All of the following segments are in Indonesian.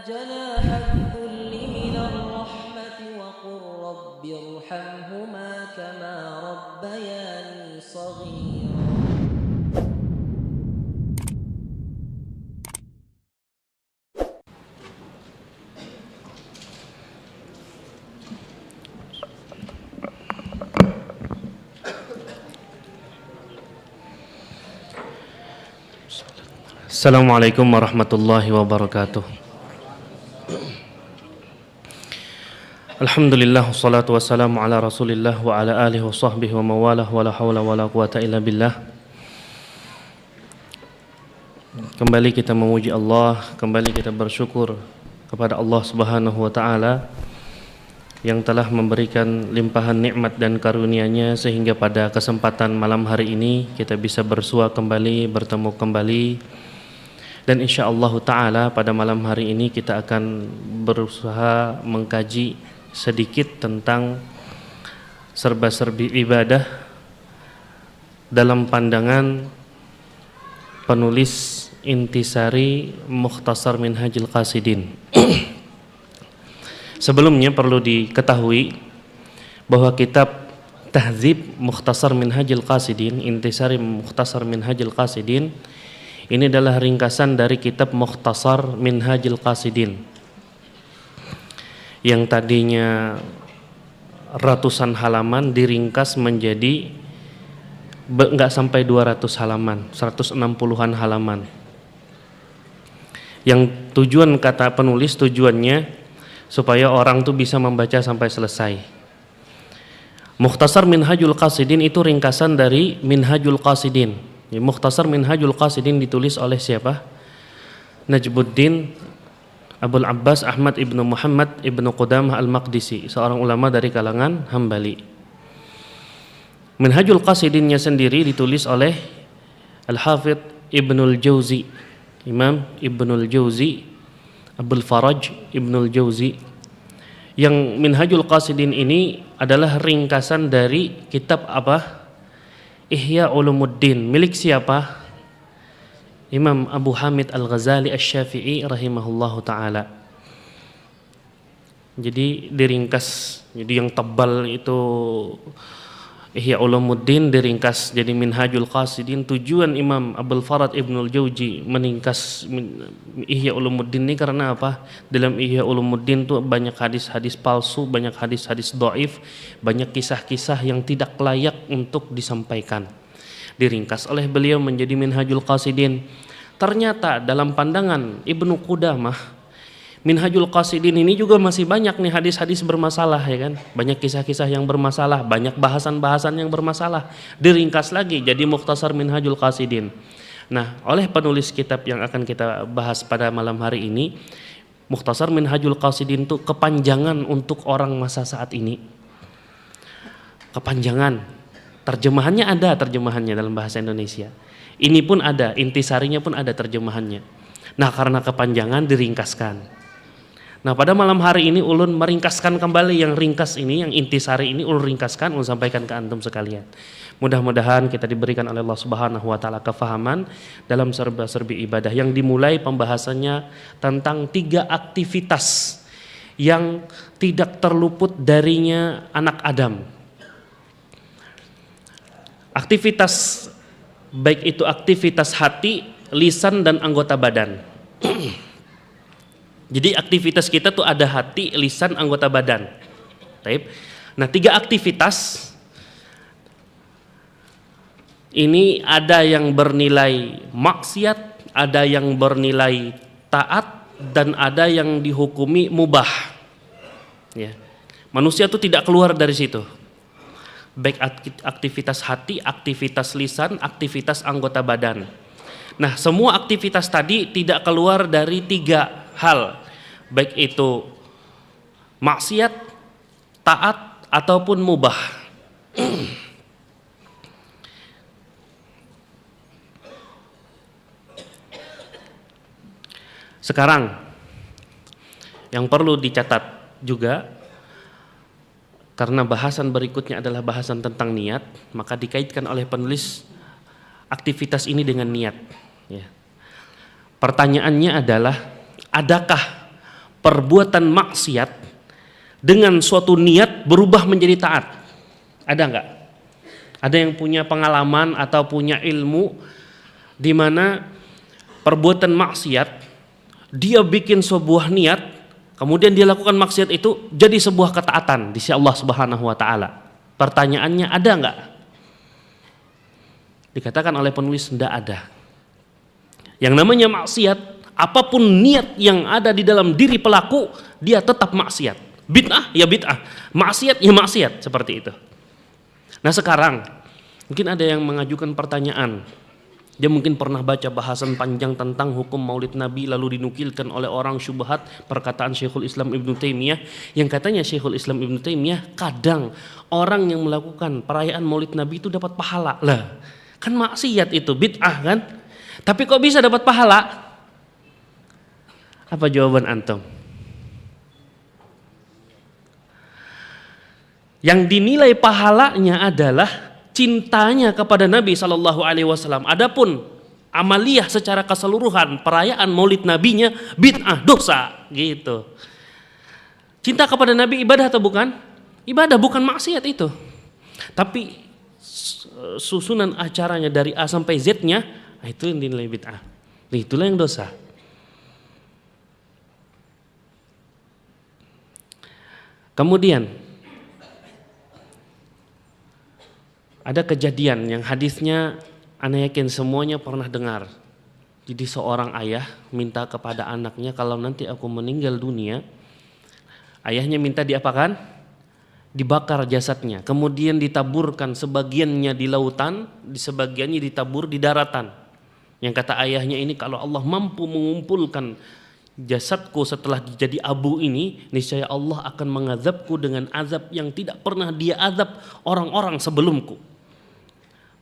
جناح الذل من الرحمة وقل رب ارحمهما كما ربياني صغيرا. Assalamualaikum warahmatullahi wabarakatuh. Alhamdulillah wassalatu wassalamu ala Rasulillah wa ala alihi wa sahbihi wa mawalah wa la haula wa la quwata illa billah. Kembali kita memuji Allah, kembali kita bersyukur kepada Allah Subhanahu wa taala yang telah memberikan limpahan nikmat dan karunia-Nya sehingga pada kesempatan malam hari ini kita bisa bersua kembali, bertemu kembali. Dan insyaallah ta'ala pada malam hari ini kita akan berusaha mengkaji sedikit tentang serba-serbi ibadah dalam pandangan penulis Intisari Mukhtasar Minhajul Qasidin. Sebelumnya perlu diketahui bahwa kitab Tahdzib Mukhtasar Minhajul Qasidin, Intisari Mukhtasar Minhajul Qasidin, ini adalah ringkasan dari kitab Mukhtasar Minhajul Qasidin yang tadinya ratusan halaman diringkas menjadi enggak sampai 200 halaman, 160-an halaman. Yang tujuan kata penulis, tujuannya supaya orang tuh bisa membaca sampai selesai. Mukhtasar Minhajul Qasidin itu ringkasan dari Minhajul Qasidin. Mukhtasar Minhajul Qasidin ditulis oleh siapa? Najmuddin Abul Abbas Ahmad ibnu Muhammad ibnu Qudamah al-Maqdisi, seorang ulama dari kalangan Hambali. Minhajul Qasidinnya sendiri ditulis oleh Al-Hafidh Ibnul Jauzi, Imam Ibnul Jauzi, Abul Faraj Ibnul Jauzi. Yang Minhajul Qasidin ini adalah ringkasan dari kitab apa? Ihya Ulumuddin, milik siapa? Imam Abu Hamid Al-Ghazali Asy-Syafi'i rahimahullahu ta'ala. Jadi diringkas, jadi yang tebal itu Ihya Ulumuddin diringkas jadi Minhajul Qasidin. Tujuan Imam Abul Farad Ibnul Jauzi meringkas Ihya Ulumuddin ini karena apa? Dalam Ihya Ulumuddin tuh banyak hadis-hadis palsu, banyak hadis-hadis dhaif, banyak kisah-kisah yang tidak layak untuk disampaikan. Diringkas oleh beliau menjadi Minhajul Qasidin. Ternyata dalam pandangan Ibnu Qudamah, Minhajul Qasidin ini juga masih banyak nih hadis-hadis bermasalah, ya kan? Banyak kisah-kisah yang bermasalah, banyak bahasan-bahasan yang bermasalah. Diringkas lagi jadi Mukhtasar Minhajul Qasidin. Nah, oleh penulis kitab yang akan kita bahas pada malam hari ini, Mukhtasar Minhajul Qasidin itu kepanjangan untuk orang masa saat ini. Kepanjangan. Terjemahannya ada, terjemahannya dalam bahasa Indonesia. Ini pun ada, intisarinya pun ada terjemahannya. Nah, karena kepanjangan diringkaskan. Nah, pada malam hari ini ulun meringkaskan kembali yang ringkas ini, yang intisari ini ulun ringkaskan, ulun sampaikan ke antum sekalian. Mudah-mudahan kita diberikan oleh Allah Subhanahu wa taala kefahaman dalam serba-serbi ibadah yang dimulai pembahasannya tentang 3 aktivitas yang tidak terluput darinya anak Adam. Aktivitas baik itu aktivitas hati, lisan dan anggota badan. Jadi aktivitas kita tuh ada hati, lisan, anggota badan. Taib. Nah, 3 aktivitas ini ada yang bernilai maksiat, ada yang bernilai taat, dan ada yang dihukumi mubah. Ya. Manusia tuh tidak keluar dari situ. Baik aktivitas hati, aktivitas lisan, aktivitas anggota badan. Nah, semua aktivitas tadi tidak keluar dari 3 hal, baik itu maksiat, taat, ataupun mubah. Sekarang yang perlu dicatat juga, karena bahasan berikutnya adalah bahasan tentang niat, maka dikaitkan oleh penulis aktivitas ini dengan niat. Ya. Pertanyaannya adalah, adakah perbuatan maksiat dengan suatu niat berubah menjadi taat? Ada nggak? Ada yang punya pengalaman atau punya ilmu di mana perbuatan maksiat dia bikin sebuah niat, kemudian dia lakukan maksiat itu jadi sebuah ketaatan di sisi Allah Subhanahu wa taala. Pertanyaannya, ada nggak? Dikatakan oleh penulis tidak ada. Yang namanya maksiat, apapun niat yang ada di dalam diri pelaku, dia tetap maksiat. Bid'ah ya bid'ah, maksiat ya maksiat, seperti itu. Nah sekarang mungkin ada yang mengajukan pertanyaan. Dia mungkin pernah baca bahasan panjang tentang hukum Maulid Nabi, lalu dinukilkan oleh orang syubhat perkataan Syekhul Islam Ibnu Taimiyah, yang katanya Syekhul Islam Ibnu Taimiyah kadang orang yang melakukan perayaan Maulid Nabi itu dapat pahala. Lah, kan maksiat itu, bid'ah kan? Tapi kok bisa dapat pahala? Apa jawaban antum? Yang dinilai pahalanya adalah cintanya kepada Nabi Shallallahu Alaihi Wasallam. Adapun amaliyah secara keseluruhan perayaan Maulid Nabinya bid'ah, dosa, gitu. Cinta kepada Nabi ibadah atau bukan? Ibadah, bukan maksiat itu. Tapi susunan acaranya dari A sampai Z-nya, itu yang dinilai bid'ah. Itulah yang dosa. Kemudian ada kejadian yang hadisnya ana yakin semuanya pernah dengar. Jadi seorang ayah minta kepada anaknya, kalau nanti aku meninggal dunia, ayahnya minta diapakan? Dibakar jasadnya, kemudian ditaburkan sebagiannya di lautan, sebagiannya ditabur di daratan. Yang kata ayahnya ini, kalau Allah mampu mengumpulkan jasadku setelah jadi abu ini, niscaya Allah akan mengazabku dengan azab yang tidak pernah dia azab orang-orang sebelumku.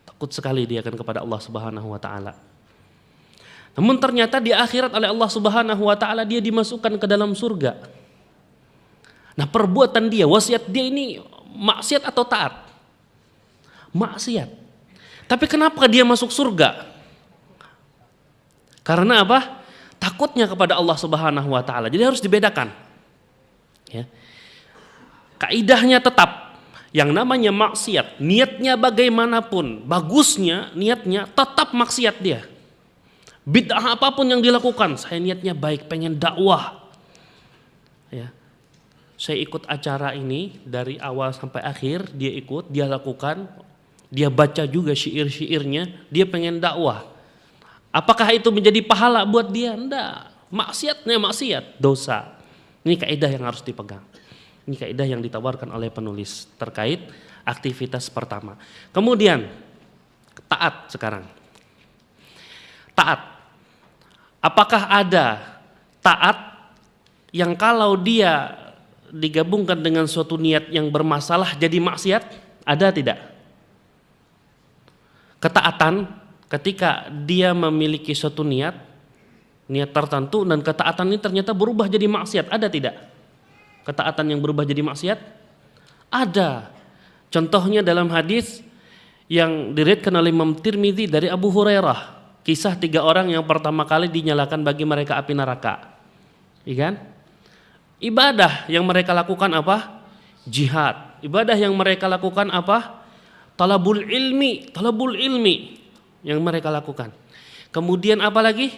Takut sekali dia akan kepada Allah Subhanahu wa taala. Namun ternyata di akhirat oleh Allah Subhanahu wa taala dia dimasukkan ke dalam surga. Nah, perbuatan dia, wasiat dia ini maksiat atau taat? Maksiat. Tapi kenapa dia masuk surga? Karena apa? Takutnya kepada Allah Subhanahu wa taala. Jadi harus dibedakan. Ya. Kaidahnya tetap, yang namanya maksiat, niatnya bagaimanapun bagusnya niatnya, tetap maksiat dia. Bid'ah apapun yang dilakukan, saya niatnya baik, pengen dakwah. Ya. Saya ikut acara ini dari awal sampai akhir, dia ikut, dia lakukan, dia baca juga syair-syairnya, dia pengen dakwah. Apakah itu menjadi pahala buat dia? Enggak. Maksiatnya maksiat, dosa. Ini kaidah yang harus dipegang. Ini kaidah yang ditawarkan oleh penulis terkait aktivitas pertama. Kemudian taat sekarang. Taat. Apakah ada taat yang kalau dia digabungkan dengan suatu niat yang bermasalah jadi maksiat? Ada tidak? Ketaatan ketika dia memiliki suatu niat tertentu dan ketaatan ini ternyata berubah jadi maksiat, ada tidak? Ketaatan yang berubah jadi maksiat? Ada. Contohnya dalam hadis yang diriwayatkan oleh Imam Tirmidzi dari Abu Hurairah, kisah 3 orang yang pertama kali dinyalakan bagi mereka api neraka. Iya kan? Ibadah yang mereka lakukan apa? Jihad. Ibadah yang mereka lakukan apa? Talabul ilmi yang mereka lakukan. Kemudian apa lagi?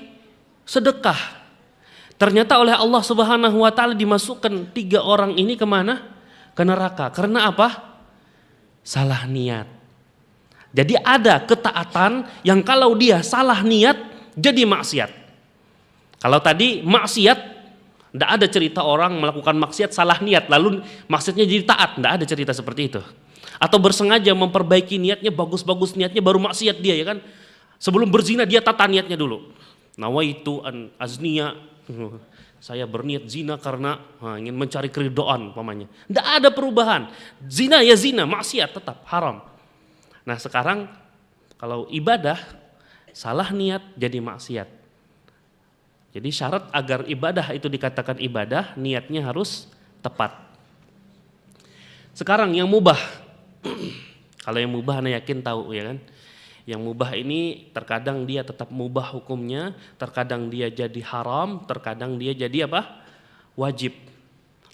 Sedekah. Ternyata oleh Allah Subhanahu wa taala dimasukkan 3 orang ini kemana? Ke neraka. Karena apa? Salah niat. Jadi ada ketaatan yang kalau dia salah niat jadi maksiat. Kalau tadi maksiat, tidak ada cerita orang melakukan maksiat salah niat lalu maksudnya jadi taat, tidak ada cerita seperti itu. Atau bersengaja memperbaiki niatnya, bagus-bagus niatnya baru maksiat dia, ya kan? Sebelum berzina dia tata niatnya dulu. Nawaitu an azniya, saya berniat zina karena ingin mencari keridhaan umpamanya. Tidak ada perubahan. Zina ya zina, maksiat tetap haram. Nah sekarang kalau ibadah salah niat jadi maksiat. Jadi syarat agar ibadah itu dikatakan ibadah, niatnya harus tepat. Sekarang yang mubah. Kalau yang mubah Anda yakin tahu, ya kan? Yang mubah ini terkadang dia tetap mubah hukumnya, terkadang dia jadi haram, terkadang dia jadi apa? wajib.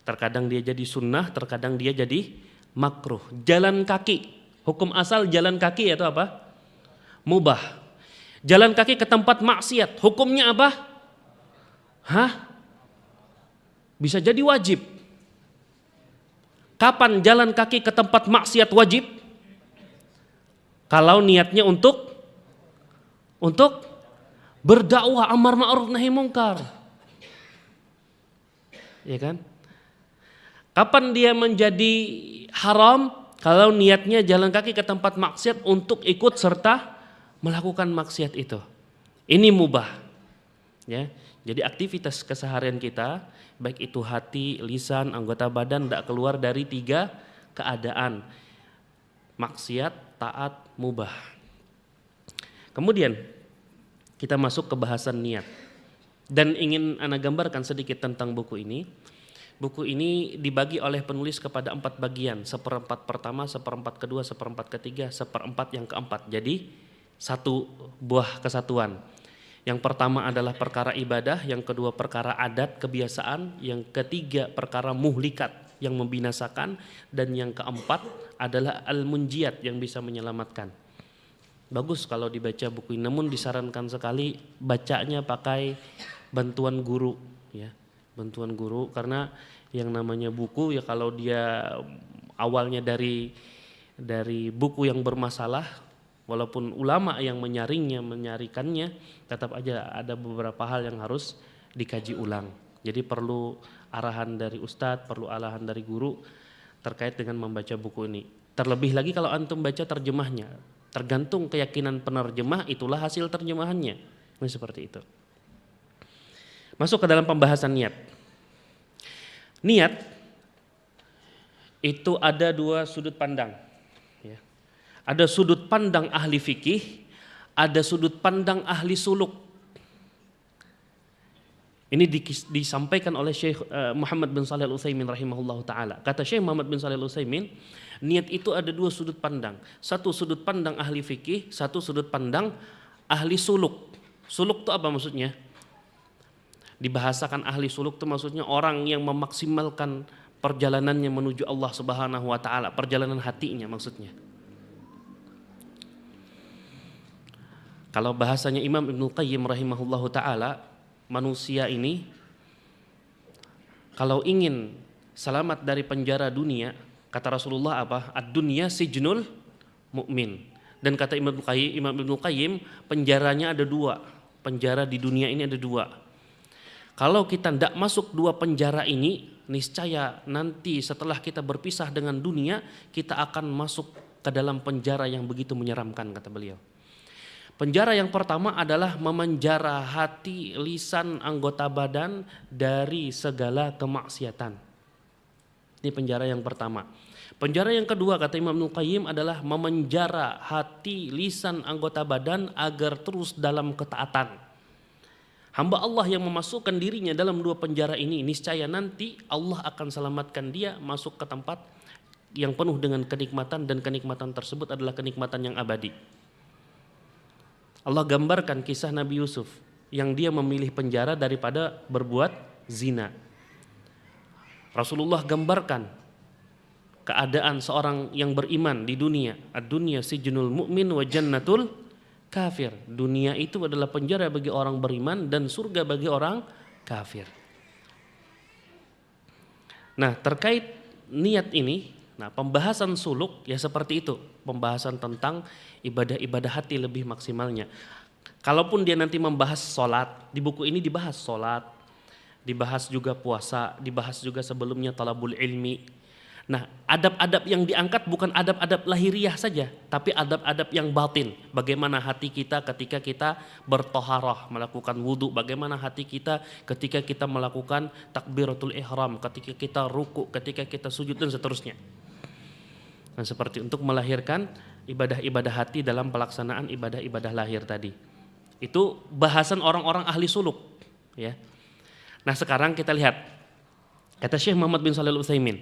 Terkadang dia jadi sunnah, terkadang dia jadi makruh. Jalan kaki, hukum asal jalan kaki itu apa? Mubah. Jalan kaki ke tempat maksiat, hukumnya apa? Bisa jadi wajib. Kapan jalan kaki ke tempat maksiat wajib? Kalau niatnya untuk berdakwah amar ma'ruf nahi mungkar. Ya kan? Kapan dia menjadi haram? Kalau niatnya jalan kaki ke tempat maksiat untuk ikut serta melakukan maksiat itu. Ini mubah. Ya. Jadi aktivitas keseharian kita, baik itu hati, lisan, anggota badan, tidak keluar dari 3 keadaan. Maksiat, taat, mubah. Kemudian kita masuk ke bahasan niat. Dan ingin ana gambarkan sedikit tentang buku ini. Buku ini dibagi oleh penulis kepada 4 bagian. 1/4 pertama, 1/4 kedua, 1/4 ketiga, 1/4 yang keempat. Jadi 1 buah kesatuan. Yang pertama adalah perkara ibadah, yang kedua perkara adat, kebiasaan, yang ketiga perkara muhlikat yang membinasakan, dan yang keempat adalah al-munjiat yang bisa menyelamatkan. Bagus kalau dibaca buku ini, namun disarankan sekali bacanya pakai bantuan guru, ya, bantuan guru, karena yang namanya buku ya kalau dia awalnya dari buku yang bermasalah, walaupun ulama yang menyarikannya, tetap aja ada beberapa hal yang harus dikaji ulang. Jadi perlu arahan dari ustadz, perlu arahan dari guru terkait dengan membaca buku ini. Terlebih lagi kalau antum baca terjemahnya, tergantung keyakinan penerjemah, itulah hasil terjemahannya. Nah, seperti itu. Masuk ke dalam pembahasan niat. Niat itu ada 2 sudut pandang. Ya. Ada sudut pandang ahli fikih, ada sudut pandang ahli suluk. Ini disampaikan oleh Syekh Muhammad bin Shalih Al-Utsaimin rahimahullahu taala. Kata Syekh Muhammad bin Shalih Al-Utsaimin, niat itu ada 2 sudut pandang. Satu sudut pandang ahli fikih, satu sudut pandang ahli suluk. Suluk itu apa maksudnya? Dibahasakan ahli suluk itu maksudnya orang yang memaksimalkan perjalanannya menuju Allah Subhanahu wa taala, perjalanan hatinya maksudnya. Kalau bahasanya Imam Ibnu Qayyim rahimahullahu taala, manusia ini kalau ingin selamat dari penjara dunia, kata Rasulullah apa? Ad-dunya sijnul mu'min. Dan kata Imam Ibnu Qayyim, penjaranya ada 2. Penjara di dunia ini ada 2. Kalau kita tidak masuk 2 penjara ini, niscaya nanti setelah kita berpisah dengan dunia, kita akan masuk ke dalam penjara yang begitu menyeramkan, kata beliau. Penjara yang pertama adalah memenjara hati, lisan, anggota badan dari segala kemaksiatan. Ini penjara yang pertama. Penjara yang kedua kata Imam Ibnu Qayyim adalah memenjara hati, lisan, anggota badan agar terus dalam ketaatan. Hamba Allah yang memasukkan dirinya dalam 2 penjara ini, niscaya nanti Allah akan selamatkan dia masuk ke tempat yang penuh dengan kenikmatan, dan kenikmatan tersebut adalah kenikmatan yang abadi. Allah gambarkan kisah Nabi Yusuf yang dia memilih penjara daripada berbuat zina. Rasulullah gambarkan keadaan seorang yang beriman di dunia. Ad-dunya sijnul mu'min wa jannatul kafir. Dunia itu adalah penjara bagi orang beriman dan surga bagi orang kafir. Nah, terkait niat ini, pembahasan suluk ya seperti itu, pembahasan tentang ibadah-ibadah hati lebih maksimalnya. Kalaupun dia nanti membahas sholat, di buku ini dibahas sholat, dibahas juga puasa, dibahas juga sebelumnya talabul ilmi. Nah, adab-adab yang diangkat bukan adab-adab lahiriah saja, tapi adab-adab yang batin. Bagaimana hati kita ketika kita bertoharah, melakukan wudhu, bagaimana hati kita ketika kita melakukan takbiratul ihram, ketika kita ruku, ketika kita sujud, dan seterusnya. Nah, seperti untuk melahirkan ibadah-ibadah hati dalam pelaksanaan ibadah-ibadah lahir tadi. Itu bahasan orang-orang ahli suluk, ya. Nah, sekarang kita lihat kata Syekh Muhammad bin Shalih Al-Utsaimin,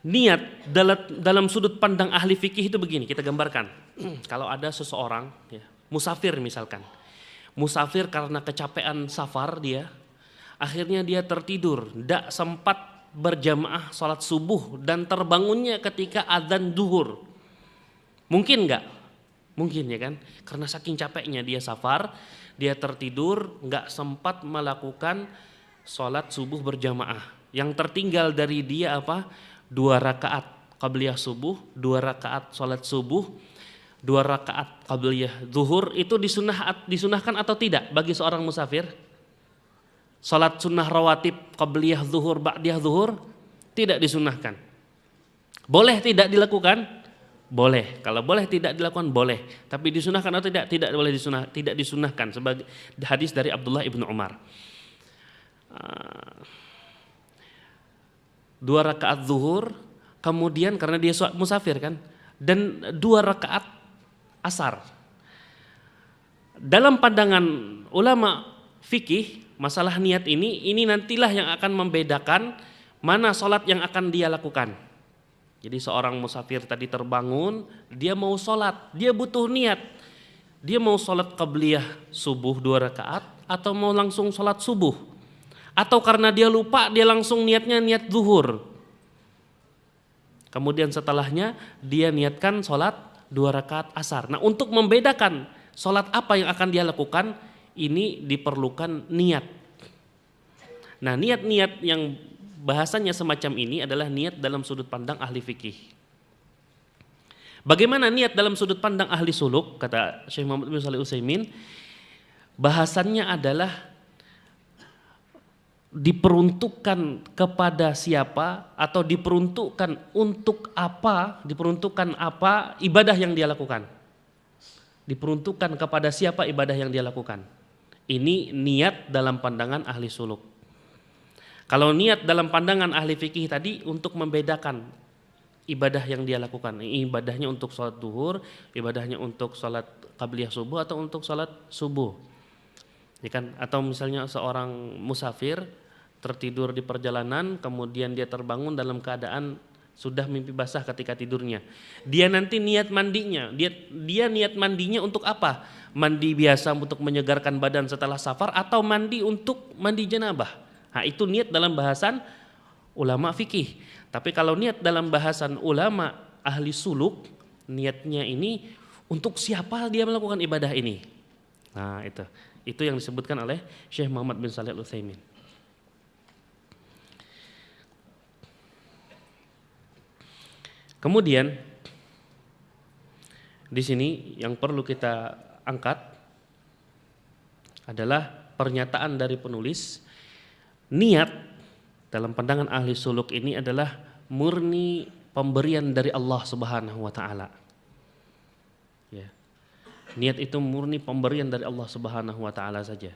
niat dalam sudut pandang ahli fikih itu begini, kita gambarkan. Kalau ada seseorang ya, musafir misalkan. Musafir karena kecapean safar dia, akhirnya dia tertidur, tidak sempat berjamaah sholat subuh dan terbangunnya ketika adzan zuhur. Mungkin nggak? Mungkin ya kan? Karena saking capeknya dia safar, dia tertidur, nggak sempat melakukan sholat subuh berjamaah. Yang tertinggal dari dia apa? 2 rakaat qabliyah subuh, 2 rakaat sholat subuh, 2 rakaat qabliyah zuhur. Itu disunahkan atau tidak bagi seorang musafir? Salat sunnah rawatib qabliyah zuhur, ba'diyah zuhur tidak disunahkan. Boleh tidak dilakukan? Boleh. Kalau boleh tidak dilakukan boleh. Tapi disunahkan atau tidak? Tidak boleh tidak disunahkan sebagai hadis dari Abdullah ibnu Umar. 2 rakaat zuhur, kemudian karena dia musafir kan, dan 2 rakaat asar. Dalam pandangan ulama fikih, masalah niat ini nantilah yang akan membedakan mana sholat yang akan dia lakukan. Jadi seorang musafir tadi terbangun, dia mau sholat, dia butuh niat. Dia mau sholat qabliyah subuh 2 rakaat atau mau langsung sholat subuh. Atau karena dia lupa dia langsung niatnya niat zuhur. Kemudian setelahnya dia niatkan sholat 2 rakaat asar. Nah, untuk membedakan sholat apa yang akan dia lakukan, ini diperlukan niat. Nah, niat-niat yang bahasanya semacam ini adalah niat dalam sudut pandang ahli fikih. Bagaimana niat dalam sudut pandang ahli suluk? Kata Syekh Muhammad bin Shalih Utsaimin, bahasannya adalah diperuntukkan kepada siapa atau diperuntukkan untuk apa, diperuntukkan apa ibadah yang dia lakukan. Diperuntukkan kepada siapa ibadah yang dia lakukan. Ini niat dalam pandangan ahli suluk. Kalau niat dalam pandangan ahli fikih tadi untuk membedakan ibadah yang dia lakukan. Ibadahnya untuk sholat duhur, ibadahnya untuk sholat qabliyah subuh atau untuk sholat subuh. Ya kan? Atau misalnya seorang musafir tertidur di perjalanan, kemudian dia terbangun dalam keadaan sudah mimpi basah ketika tidurnya. Dia nanti niat mandinya, dia niat mandinya untuk apa? Mandi biasa untuk menyegarkan badan setelah safar atau mandi untuk mandi janabah. Nah, itu niat dalam bahasan ulama fikih. Tapi kalau niat dalam bahasan ulama ahli suluk, niatnya ini untuk siapa dia melakukan ibadah ini. Nah, itu yang disebutkan oleh Syekh Muhammad bin Shalih Al-Utsaimin. Kemudian di sini yang perlu kita angkat adalah pernyataan dari penulis, niat dalam pandangan ahli suluk ini adalah murni pemberian dari Allah Subhanahu wa taala. Ya. Niat itu murni pemberian dari Allah Subhanahu wa taala saja.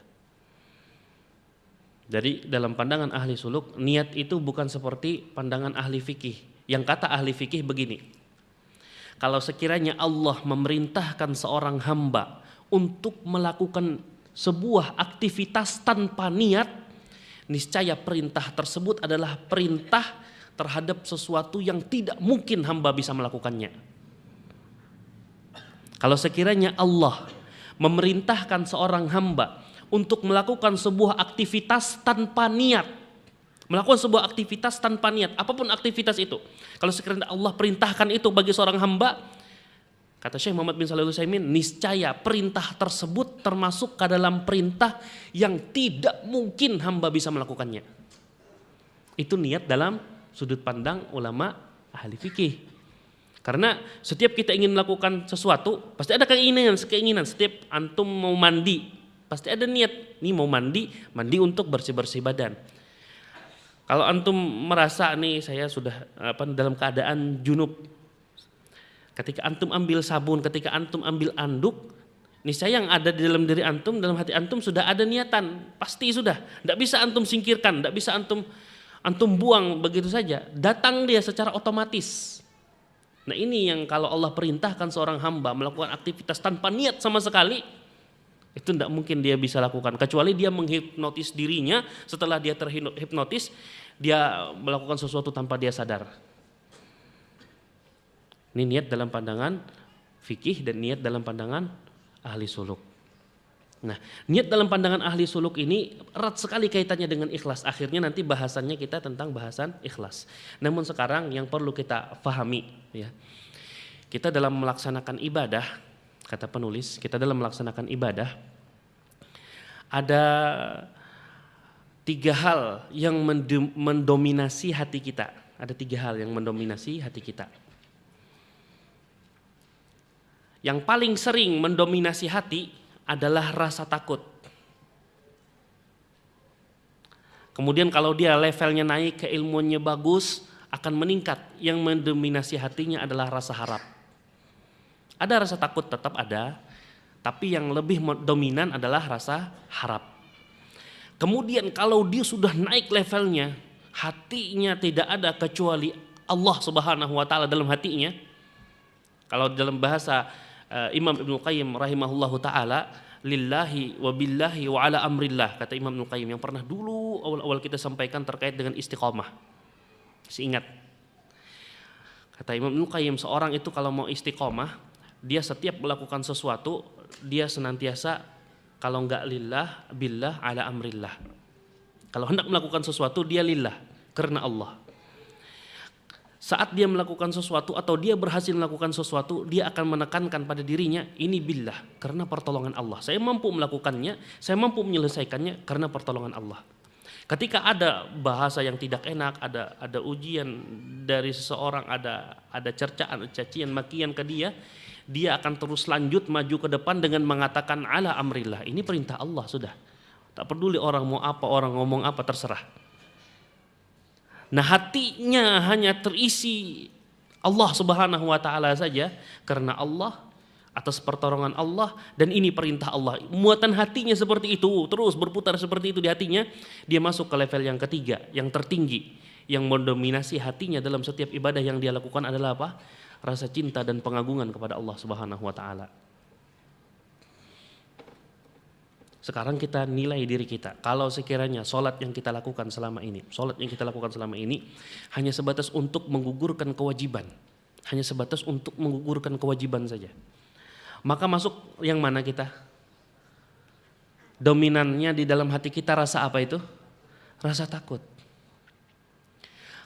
Jadi dalam pandangan ahli suluk, niat itu bukan seperti pandangan ahli fikih. Yang kata ahli fikih begini, kalau sekiranya Allah memerintahkan seorang hamba untuk melakukan sebuah aktivitas tanpa niat, niscaya perintah tersebut adalah perintah terhadap sesuatu yang tidak mungkin hamba bisa melakukannya. Kalau sekiranya Allah memerintahkan seorang hamba untuk melakukan sebuah aktivitas tanpa niat, melakukan sebuah aktivitas tanpa niat, apapun aktivitas itu. Kalau sekiranya Allah perintahkan itu bagi seorang hamba, kata Syekh Muhammad bin Shalih Al-Utsaimin, niscaya perintah tersebut termasuk ke dalam perintah yang tidak mungkin hamba bisa melakukannya. Itu niat dalam sudut pandang ulama ahli fikih. Karena setiap kita ingin melakukan sesuatu, pasti ada keinginan. Setiap antum mau mandi, pasti ada niat. Nih mau mandi untuk bersih-bersih badan. Kalau antum merasa nih saya sudah dalam keadaan junub, ketika antum ambil sabun, ketika antum ambil anduk, niscaya yang ada di dalam diri antum, dalam hati antum sudah ada niatan, pasti sudah. Tidak bisa antum singkirkan, tidak bisa antum buang begitu saja. Datang dia secara otomatis. Nah, ini yang kalau Allah perintahkan seorang hamba melakukan aktivitas tanpa niat sama sekali, itu tidak mungkin dia bisa lakukan, kecuali dia menghipnotis dirinya. Setelah dia terhipnotis, dia melakukan sesuatu tanpa dia sadar. Ini niat dalam pandangan fikih dan niat dalam pandangan ahli suluk. Nah, niat dalam pandangan ahli suluk ini erat sekali kaitannya dengan ikhlas. Akhirnya nanti bahasannya kita tentang bahasan ikhlas. Namun sekarang yang perlu kita fahami, ya, kita dalam melaksanakan ibadah, kata penulis, kita dalam melaksanakan ibadah ada 3 hal yang mendominasi hati kita. Ada 3 hal yang mendominasi hati kita. Yang paling sering mendominasi hati adalah rasa takut. Kemudian kalau dia levelnya naik, keilmuannya bagus, akan meningkat. Yang mendominasi hatinya adalah rasa harap. Ada rasa takut tetap ada, tapi yang lebih dominan adalah rasa harap. Kemudian kalau dia sudah naik levelnya, hatinya tidak ada kecuali Allah Subhanahu wa taala dalam hatinya. Kalau dalam bahasa Imam Ibnu Qayyim rahimahullahu taala, lillahi wa billahi wa ala amrillah, kata Imam Ibnu Qayyim yang pernah dulu awal-awal kita sampaikan terkait dengan istiqomah. Masih ingat? Kata Imam Ibnu Qayyim, seorang itu kalau mau istiqomah, dia setiap melakukan sesuatu, dia senantiasa kalau enggak lillah, billah, ala amrillah. Kalau hendak melakukan sesuatu, dia lillah, karena Allah. Saat dia melakukan sesuatu atau dia berhasil melakukan sesuatu, dia akan menekankan pada dirinya, ini billah, karena pertolongan Allah. Saya mampu melakukannya, saya mampu menyelesaikannya karena pertolongan Allah. Ketika ada bahasa yang tidak enak, ada ujian dari seseorang, ada cercaan, cacian, makian ke dia akan terus lanjut maju ke depan dengan mengatakan ala amrillah. Ini perintah Allah sudah. Tak peduli orang mau apa, orang ngomong apa, terserah. Nah, hatinya hanya terisi Allah Subhanahu wa taala saja, karena Allah, atas pertolongan Allah, dan ini perintah Allah. Muatan hatinya seperti itu, terus berputar seperti itu di hatinya, dia masuk ke level yang ketiga, yang tertinggi, yang mendominasi hatinya dalam setiap ibadah yang dia lakukan adalah apa? Rasa cinta dan pengagungan kepada Allah Subhanahu wa taala. Sekarang kita nilai diri kita. Kalau sekiranya sholat yang kita lakukan selama ini, hanya sebatas untuk menggugurkan kewajiban, hanya sebatas untuk menggugurkan kewajiban saja, maka masuk yang mana kita? Dominannya di dalam hati kita rasa apa itu? Rasa takut.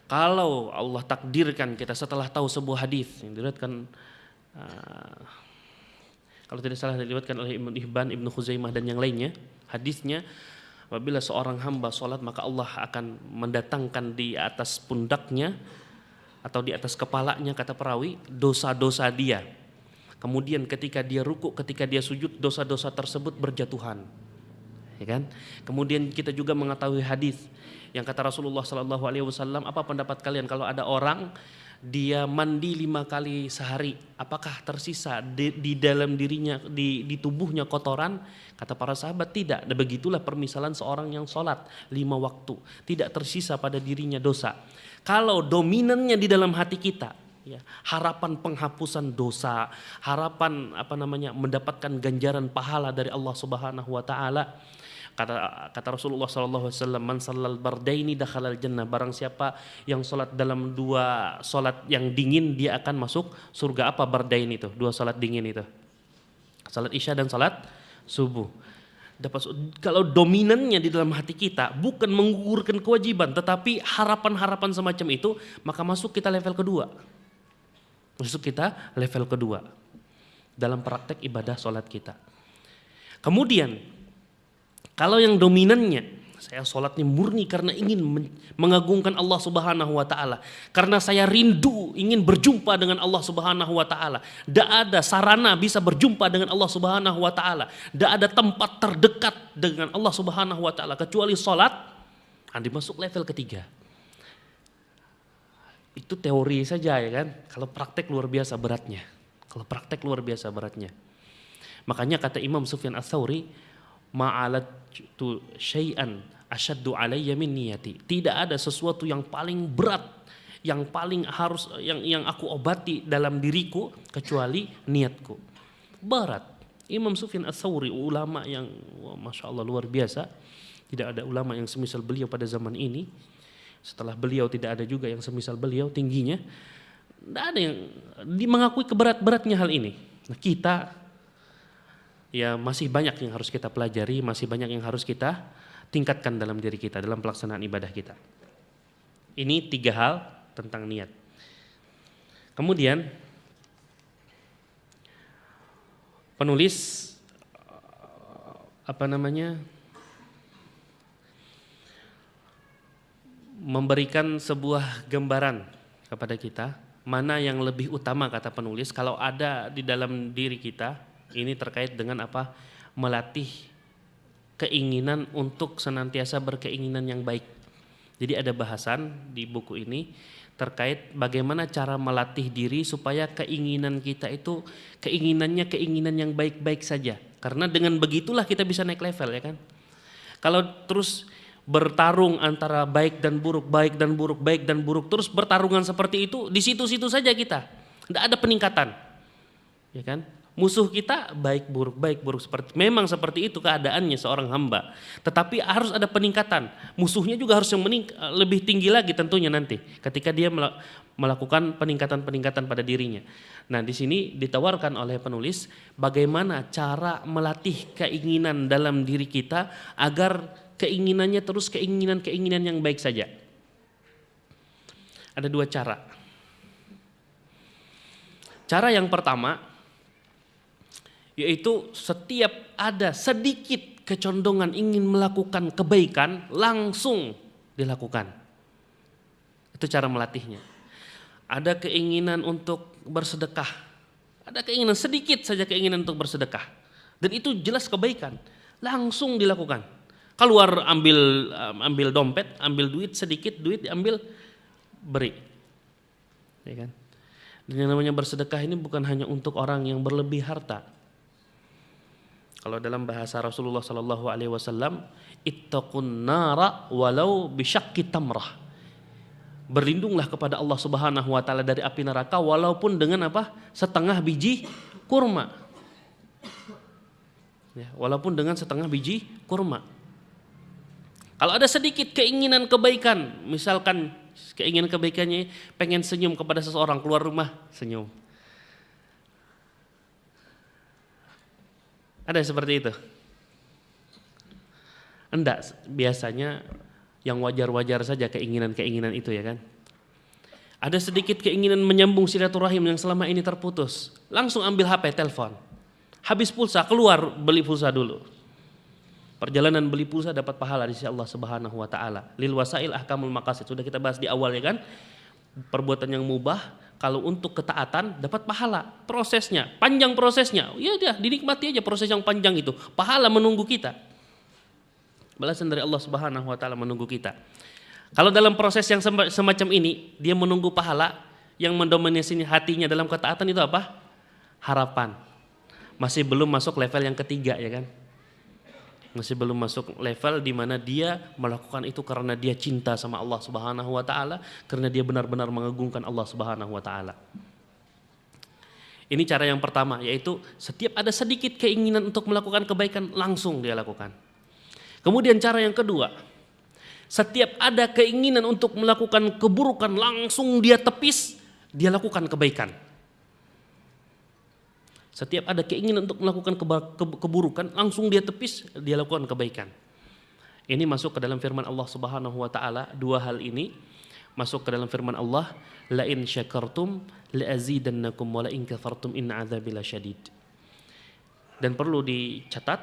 Kalau Allah takdirkan kita setelah tahu sebuah hadis yang diriwayatkan, kalau tidak salah diriwayatkan oleh Ibnu Hibban, Ibnu Khuzaimah dan yang lainnya, hadisnya, apabila seorang hamba sholat maka Allah akan mendatangkan di atas pundaknya atau di atas kepalanya, kata perawi, dosa-dosa dia. Kemudian ketika dia ruku, ketika dia sujud, dosa-dosa tersebut berjatuhan. Ya kan? Kemudian kita juga mengetahui hadis yang kata Rasulullah Sallallahu Alaihi Wasallam, apa pendapat kalian kalau ada orang dia mandi 5 kali sehari, apakah tersisa di dalam dirinya, di tubuhnya kotoran? Kata para sahabat, tidak. Dan begitulah permisalan seorang yang sholat 5 waktu, tidak tersisa pada dirinya dosa. Kalau dominannya di dalam hati kita, ya, harapan penghapusan dosa, harapan mendapatkan ganjaran pahala dari Allah Subhanahu wa taala. Kata Rasulullah SAW, man sallal bardaini dakhalal jannah, barang siapa yang sholat dalam 2 sholat yang dingin, dia akan masuk surga. Apa bardain itu? 2 sholat dingin itu, sholat isya dan sholat subuh. Kalau dominannya di dalam hati kita bukan menggugurkan kewajiban, tetapi harapan-harapan semacam itu, maka masuk kita level kedua dalam praktek ibadah sholat kita. Kemudian kalau yang dominannya, saya sholatnya murni karena ingin mengagungkan Allah Subhanahu wa taala, karena saya rindu ingin berjumpa dengan Allah Subhanahu wa taala. Tidak ada sarana bisa berjumpa dengan Allah Subhanahu wa taala. Tidak ada tempat terdekat dengan Allah Subhanahu wa taala kecuali sholat. Anda masuk level ketiga. Itu teori saja, ya kan? Kalau praktek luar biasa beratnya. Makanya kata Imam Sufyan Ats-Tsauri, ma'alatu syai'an asyaddu alayya min niyati. Tidak ada sesuatu yang paling berat, yang paling harus yang aku obati dalam diriku kecuali niatku. Berat. Imam Sufyan Ats-Tsauri, ulama yang masya Allah luar biasa. Tidak ada ulama yang semisal beliau pada zaman ini. Setelah beliau tidak ada juga yang semisal beliau tingginya. Tidak ada yang mengakui keberat-beratnya hal ini. Nah, kita ya masih banyak yang harus kita pelajari, masih banyak yang harus kita tingkatkan dalam diri kita, dalam pelaksanaan ibadah kita. Ini 3 hal tentang niat. Kemudian penulis memberikan sebuah gambaran kepada kita, mana yang lebih utama kata penulis kalau ada di dalam diri kita. Ini terkait dengan apa? Melatih keinginan untuk senantiasa berkeinginan yang baik. Jadi ada bahasan di buku ini terkait bagaimana cara melatih diri supaya keinginan kita itu keinginannya keinginan yang baik-baik saja. Karena dengan begitulah kita bisa naik level, ya kan? Kalau terus bertarung antara baik dan buruk, baik dan buruk, baik dan buruk, terus bertarungan seperti itu, di situ-situ saja kita. Tidak ada peningkatan. Ya kan? Musuh kita baik buruk memang seperti itu keadaannya seorang hamba. Tetapi harus ada peningkatan. Musuhnya juga harus yang lebih tinggi lagi tentunya nanti ketika dia melakukan peningkatan-peningkatan pada dirinya. Nah, di sini ditawarkan oleh penulis bagaimana cara melatih keinginan dalam diri kita agar keinginannya terus keinginan yang baik saja. Ada 2 cara. Cara yang pertama yaitu setiap ada sedikit kecondongan ingin melakukan kebaikan, langsung dilakukan. Itu cara melatihnya. Ada keinginan untuk bersedekah, ada keinginan sedikit saja keinginan untuk bersedekah, dan itu jelas kebaikan, langsung dilakukan. Keluar ambil dompet, ambil duit sedikit, duit diambil, beri. Ya kan? Dan yang namanya bersedekah ini bukan hanya untuk orang yang berlebih harta. Kalau dalam bahasa Rasulullah Sallallahu Alaihi Wasallam, ittaqun nara walau bisyaqqi tamrah. Berlindunglah kepada Allah Subhanahu Wa Taala dari api neraka walaupun dengan apa? Setengah biji kurma. Ya, walaupun dengan setengah biji kurma. Kalau ada sedikit keinginan kebaikan, misalkan keinginan kebaikannya pengen senyum kepada seseorang, keluar rumah senyum. Ada seperti itu? Enggak, biasanya yang wajar-wajar saja keinginan-keinginan itu, ya kan? Ada sedikit keinginan menyambung silaturahim yang selama ini terputus, langsung ambil HP, telepon. Habis pulsa, keluar beli pulsa dulu. Perjalanan beli pulsa dapat pahala di sisi Allah Subhanahu Wa Taala. Lil wasail ahkamul maqasid, sudah kita bahas di awal, ya kan? Perbuatan yang mubah kalau untuk ketaatan dapat pahala, prosesnya panjang, prosesnya ya udah dinikmati aja proses yang panjang itu, pahala menunggu kita, balasan dari Allah Subhanahu Wa Taala menunggu kita. Kalau dalam proses yang semacam ini dia menunggu pahala, yang mendominasi hatinya dalam ketaatan itu apa? Harapan. Masih belum masuk level yang ketiga, ya kan? Masih belum masuk level di mana dia melakukan itu karena dia cinta sama Allah Subhanahu Wa Taala, karena dia benar-benar mengagungkan Allah Subhanahu Wa Taala. Ini cara yang pertama, yaitu setiap ada sedikit keinginan untuk melakukan kebaikan, langsung dia lakukan. Kemudian cara yang kedua, setiap ada keinginan untuk melakukan keburukan, langsung dia tepis, dia lakukan kebaikan. Setiap ada keinginan untuk melakukan keburukan, langsung dia tepis, dia lakukan kebaikan. Ini masuk ke dalam firman Allah Subhanahu Wa Taala. 2 hal ini masuk ke dalam firman Allah, la in syakartum la azidannakum wa la in kafartum inna adzabi lasyadid. Dan perlu dicatat,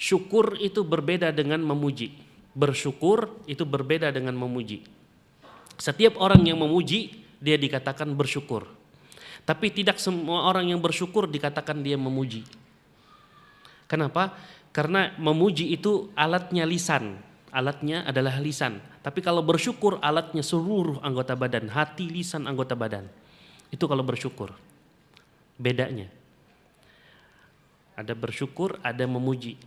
syukur itu berbeda dengan memuji. Bersyukur itu berbeda dengan memuji. Setiap orang yang memuji dia dikatakan bersyukur. Tapi tidak semua orang yang bersyukur dikatakan dia memuji. Kenapa? Karena memuji itu alatnya lisan, alatnya adalah lisan. Tapi kalau bersyukur alatnya seluruh anggota badan, hati, lisan, anggota badan. Itu kalau bersyukur. Bedanya. Ada bersyukur, ada memuji.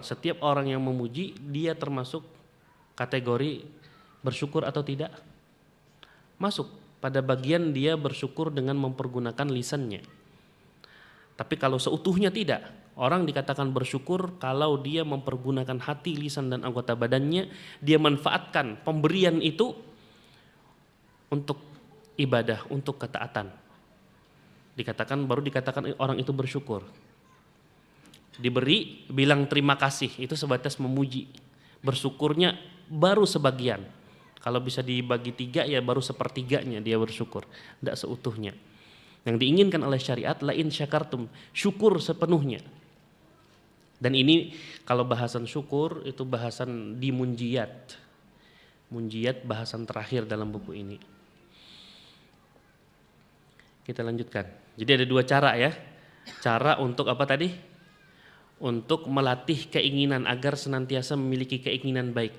Setiap orang yang memuji dia termasuk kategori bersyukur atau tidak? Masuk. Pada bagian dia bersyukur dengan mempergunakan lisannya. Tapi kalau seutuhnya tidak, orang dikatakan bersyukur kalau dia mempergunakan hati, lisan, dan anggota badannya, dia manfaatkan pemberian itu untuk ibadah, untuk ketaatan. Baru dikatakan orang itu bersyukur. diberi, bilang terima kasih, itu sebatas memuji. Bersyukurnya baru sebagian. Kalau bisa dibagi 3 ya baru sepertiganya dia bersyukur, tidak seutuhnya. Yang diinginkan oleh syariat, la in syakartum, syukur sepenuhnya. Dan ini kalau bahasan syukur itu bahasan di munjiyat. Munjiyat bahasan terakhir dalam buku ini. Kita lanjutkan. Jadi ada 2 cara ya. Cara untuk apa tadi? Untuk melatih keinginan agar senantiasa memiliki keinginan baik.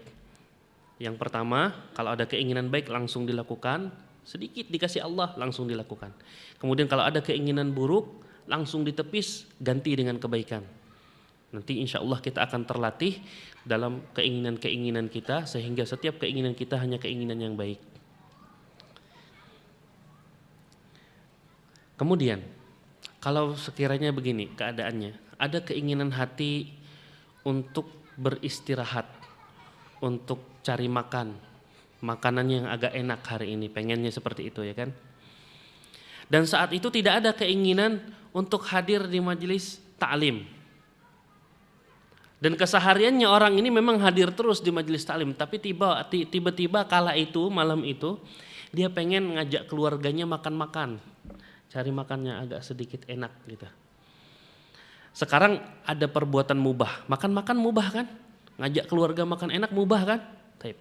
Yang pertama, kalau ada keinginan baik langsung dilakukan, sedikit dikasih Allah langsung dilakukan. Kemudian kalau ada keinginan buruk langsung ditepis, ganti dengan kebaikan. Nanti insya Allah kita akan terlatih dalam keinginan-keinginan kita sehingga setiap keinginan kita hanya keinginan yang baik. Kemudian kalau sekiranya begini keadaannya, ada keinginan hati untuk beristirahat, untuk cari makan, makanan yang agak enak hari ini, pengennya seperti itu ya kan. Dan saat itu tidak ada keinginan untuk hadir di majelis ta'lim. Dan kesehariannya orang ini memang hadir terus di majelis ta'lim, tapi tiba-tiba kala itu, malam itu, dia pengen ngajak keluarganya makan-makan, cari makannya agak sedikit enak gitu. Sekarang ada perbuatan mubah, makan-makan mubah kan? Ngajak keluarga makan enak mubah kan? Taib.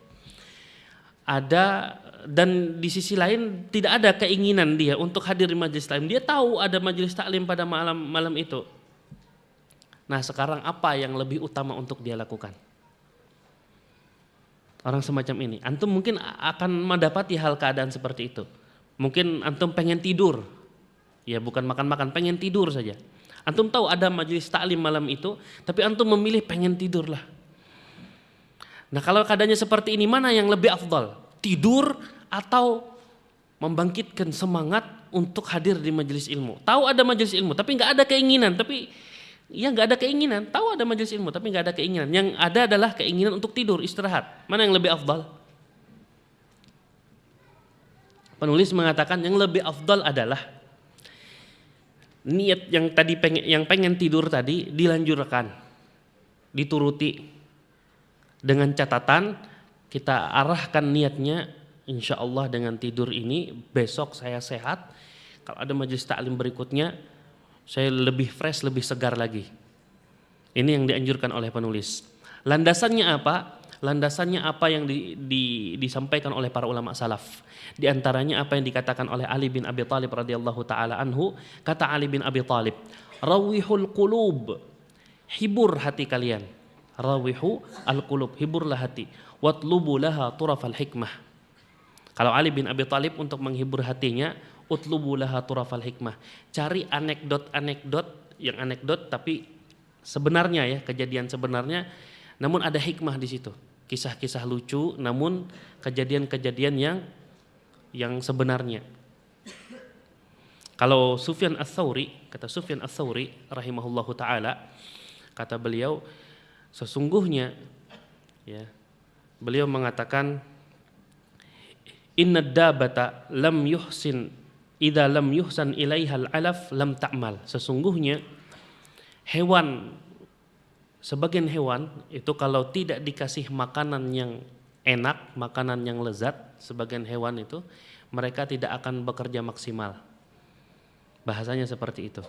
Ada, dan di sisi lain tidak ada keinginan dia untuk hadir di majelis ta'lim. Dia tahu ada majelis ta'lim pada malam itu. Nah sekarang apa yang lebih utama untuk dia lakukan? Orang semacam ini, antum mungkin akan mendapati hal keadaan seperti itu. Mungkin antum pengen tidur, ya bukan makan-makan, pengen tidur saja. Antum tahu ada majelis ta'lim malam itu, tapi antum memilih pengen tidur lah. Nah kalau keadaannya seperti ini, mana yang lebih afdal? Tidur atau membangkitkan semangat untuk hadir di majelis ilmu? Tahu ada majelis ilmu, tapi nggak ada keinginan, nggak ada keinginan. Tahu ada majelis ilmu, tapi nggak ada keinginan. Yang ada adalah keinginan untuk tidur, istirahat. Mana yang lebih afdal? Penulis mengatakan yang lebih afdal adalah niat yang pengen tidur tadi dilanjurkan, dituruti. Dengan catatan kita arahkan niatnya, insya Allah dengan tidur ini besok saya sehat. Kalau ada majelis taklim berikutnya saya lebih fresh, lebih segar lagi. Ini yang dianjurkan oleh penulis. Landasannya apa? Landasannya apa yang disampaikan oleh para ulama salaf. Di antaranya apa yang dikatakan oleh Ali bin Abi Thalib radhiyallahu taala anhu. Kata Ali bin Abi Thalib, "Rawihul qulub." Hibur hati kalian. Rawihu al-qulub, hiburlah hati. Watlubu laha turafal hikmah. Kalau Ali bin Abi Thalib untuk menghibur hatinya, utlubu laha turafal hikmah. Cari anekdot yang anekdot tapi sebenarnya ya, kejadian sebenarnya, namun ada hikmah di situ. Kisah-kisah lucu namun kejadian-kejadian yang sebenarnya. Kalau Sufyan Ats-Tsauri, kata Sufyan Ats-Tsauri rahimahullahu taala, kata beliau sesungguhnya ya, beliau mengatakan innad dabata lam yuhsin idza lam yuhsan ilaihal alaf lam ta'mal. Sesungguhnya hewan, sebagian hewan itu kalau tidak dikasih makanan yang enak, makanan yang lezat, sebagian hewan itu mereka tidak akan bekerja maksimal. Bahasanya seperti itu.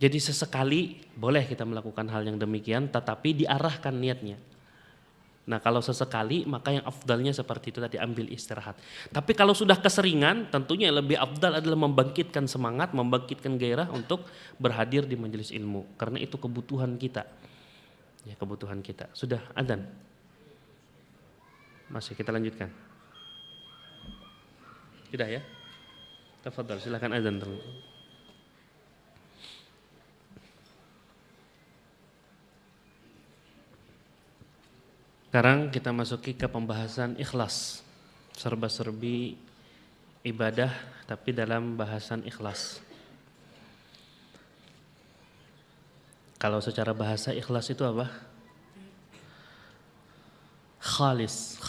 Jadi sesekali boleh kita melakukan hal yang demikian, tetapi diarahkan niatnya. Nah kalau sesekali maka yang afdalnya seperti itu tadi, ambil istirahat. Tapi kalau sudah keseringan, tentunya yang lebih afdal adalah membangkitkan semangat, membangkitkan gairah untuk berhadir di majelis ilmu. Karena itu kebutuhan kita. Ya kebutuhan kita. Sudah adzan. Masih kita lanjutkan. Sudah ya? Tafadhal, silakan adzan terus. Sekarang kita masuki ke pembahasan ikhlas. Serba-serbi ibadah tapi dalam bahasan ikhlas. Kalau secara bahasa ikhlas itu apa? Khalis.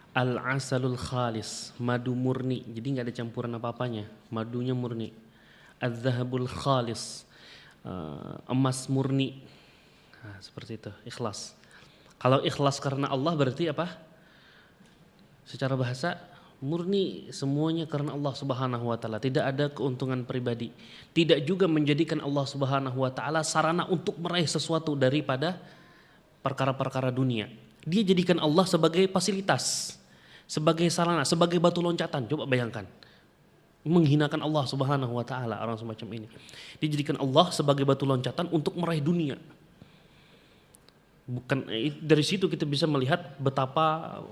Al-asalul khalis, madu murni. Jadi nggak ada campuran apa-apanya, madunya murni. Az-zahabul khalis, emas murni. Nah, seperti itu, ikhlas. Kalau ikhlas karena Allah berarti apa? Secara bahasa murni semuanya karena Allah Subhanahu wa taala, tidak ada keuntungan pribadi. Tidak juga menjadikan Allah Subhanahu wa taala sarana untuk meraih sesuatu daripada perkara-perkara dunia. Dia jadikan Allah sebagai fasilitas, sebagai sarana, sebagai batu loncatan. Coba bayangkan. Menghinakan Allah Subhanahu wa taala orang semacam ini. Dijadikan Allah sebagai batu loncatan untuk meraih dunia. Bukan dari situ kita bisa melihat betapa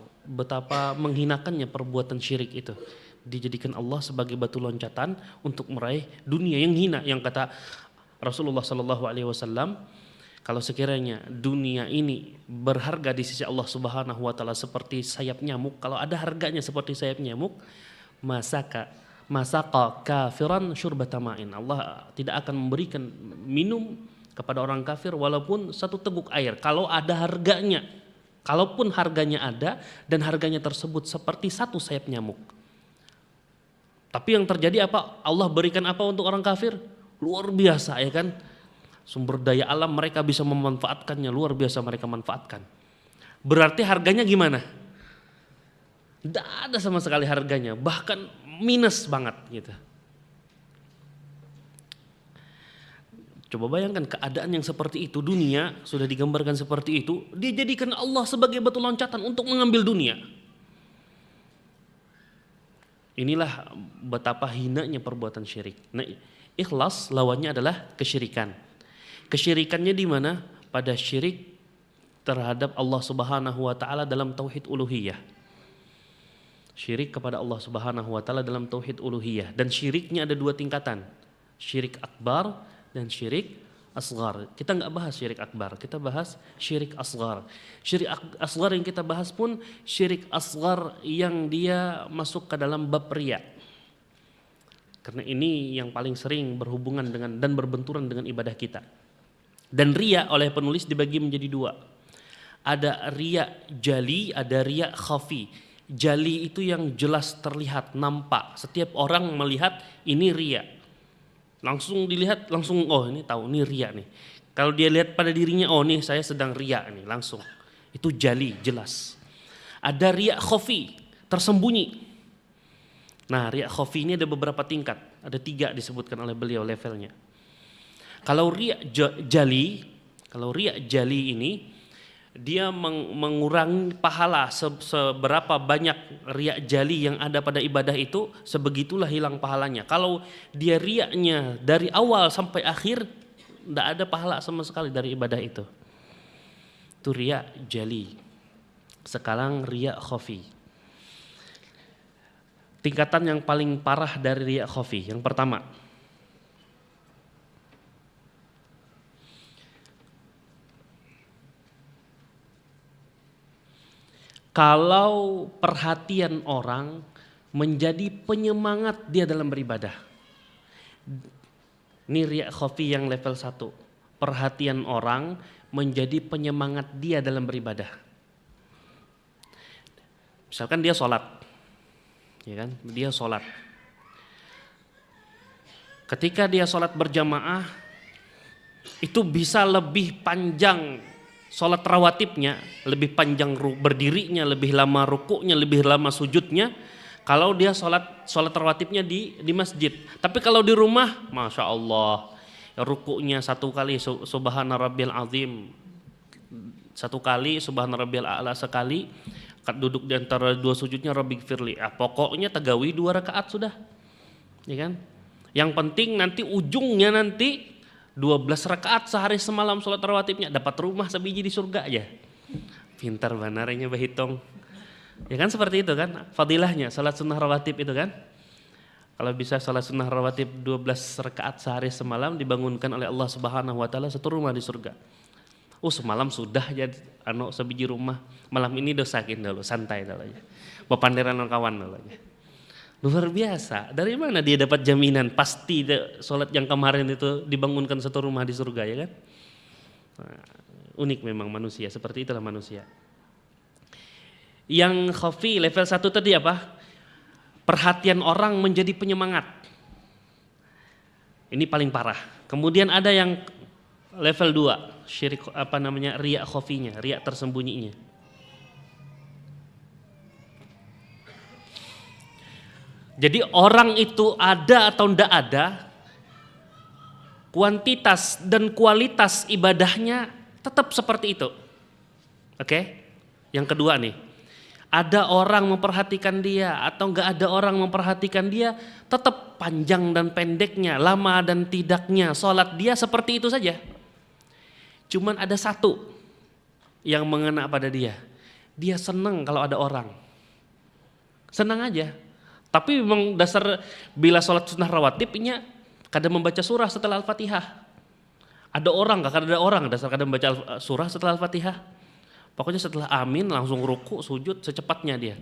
menghinakannya perbuatan syirik itu. Dijadikan Allah sebagai batu loncatan untuk meraih dunia yang hina, yang kata Rasulullah sallallahu alaihi wasallam, kalau sekiranya dunia ini berharga di sisi Allah Subhanahu wa taala seperti sayap nyamuk, kalau ada harganya seperti sayap nyamuk, masaka kafiran syurbata ma'in. Allah tidak akan memberikan minum kepada orang kafir walaupun satu teguk air kalau ada harganya. Kalaupun harganya ada dan harganya tersebut seperti satu sayap nyamuk. Tapi yang terjadi apa? Allah berikan apa untuk orang kafir? Luar biasa, ya kan? Sumber daya alam mereka bisa memanfaatkannya, luar biasa mereka manfaatkan. Berarti harganya gimana? Tidak ada sama sekali harganya, bahkan minus banget gitu. Coba bayangkan keadaan yang seperti itu, dunia sudah digambarkan seperti itu, dia jadikan Allah sebagai batu loncatan untuk mengambil dunia. Inilah betapa hinanya perbuatan syirik. Nah, ikhlas lawannya adalah kesyirikan. Kesyirikannya di mana? Pada syirik terhadap Allah Subhanahu wa taala dalam tauhid uluhiyah. Syirik kepada Allah Subhanahu wa taala dalam tauhid uluhiyah, dan syiriknya ada dua tingkatan. Syirik akbar dan syirik asghar. Kita nggak bahas syirik akbar, kita bahas syirik asghar. Syirik asghar yang kita bahas pun syirik asghar yang dia masuk ke dalam bab riya. Karena ini yang paling sering berhubungan dengan dan berbenturan dengan ibadah kita. Dan riya oleh penulis dibagi menjadi dua. Ada riya jali, ada riya khafi. Jali itu yang jelas terlihat, nampak. Setiap orang melihat ini riya. Langsung dilihat, langsung oh ini tahu ini riya nih. Kalau dia lihat pada dirinya, oh nih saya sedang riya nih, langsung. Itu jali, jelas. Ada riya khafi, tersembunyi. Nah, riya khafi ini ada beberapa tingkat, ada 3 disebutkan oleh beliau levelnya. Kalau riya jali ini dia mengurangi pahala, seberapa banyak riya jali yang ada pada ibadah itu, sebegitulah hilang pahalanya. Kalau dia riyanya dari awal sampai akhir, tidak ada pahala sama sekali dari ibadah itu. Itu riya jali. Sekarang riya khafi. Tingkatan yang paling parah dari riya khafi, yang pertama, kalau perhatian orang menjadi penyemangat dia dalam beribadah. Ini riya khafi yang level 1. Perhatian orang menjadi penyemangat dia dalam beribadah. Misalkan dia sholat, ya kan? Dia sholat. Ketika dia sholat berjamaah, itu bisa lebih panjang sholat rawatibnya, lebih panjang berdirinya, lebih lama rukuknya, lebih lama sujudnya, kalau dia sholat rawatibnya di masjid. Tapi kalau di rumah, masya Allah, rukuknya 1 kali subhana rabbil azim, 1 kali subhana rabbil a'la sekali, duduk di antara 2 sujudnya rabbighfirli. Pokoknya tagawi 2 rakaat sudah, ya kan? Yang penting nanti ujungnya nanti 12 rakaat sehari semalam sholat rawatibnya, dapat rumah sebiji di surga aja. Pintar banarnya berhitung. Ya kan seperti itu kan fadilahnya sholat sunnah rawatib itu kan. Kalau bisa sholat sunnah rawatib 12 rakaat sehari semalam dibangunkan oleh Allah Subhanahu wa taala 1 rumah di surga. Semalam sudah jadi sebiji rumah. Malam ini dosakin dulu, santai dulu aja. Bepanderan kawan dulu aja. Luar biasa. Dari mana dia dapat jaminan pasti sholat yang kemarin itu dibangunkan 1 rumah di surga, ya kan? Nah, unik memang manusia, seperti itulah manusia. Yang khafi level 1 tadi apa? Perhatian orang menjadi penyemangat. Ini paling parah. Kemudian ada yang level 2, syirik riya khafinya, riya tersembunyinya. Jadi orang itu ada atau tidak ada, kuantitas dan kualitas ibadahnya tetap seperti itu. Oke? Yang kedua nih, ada orang memperhatikan dia atau enggak ada orang memperhatikan dia, tetap panjang dan pendeknya, lama dan tidaknya, sholat dia seperti itu saja. Cuman ada satu yang mengena pada dia. Dia senang kalau ada orang. Senang aja. Tapi memang dasar bila sholat sunnah rawatibnya kadang membaca surah setelah Al-Fatihah. Ada orang, kadang ada orang dasar kadang membaca surah setelah Al-Fatihah. Pokoknya setelah amin langsung ruku, sujud secepatnya dia.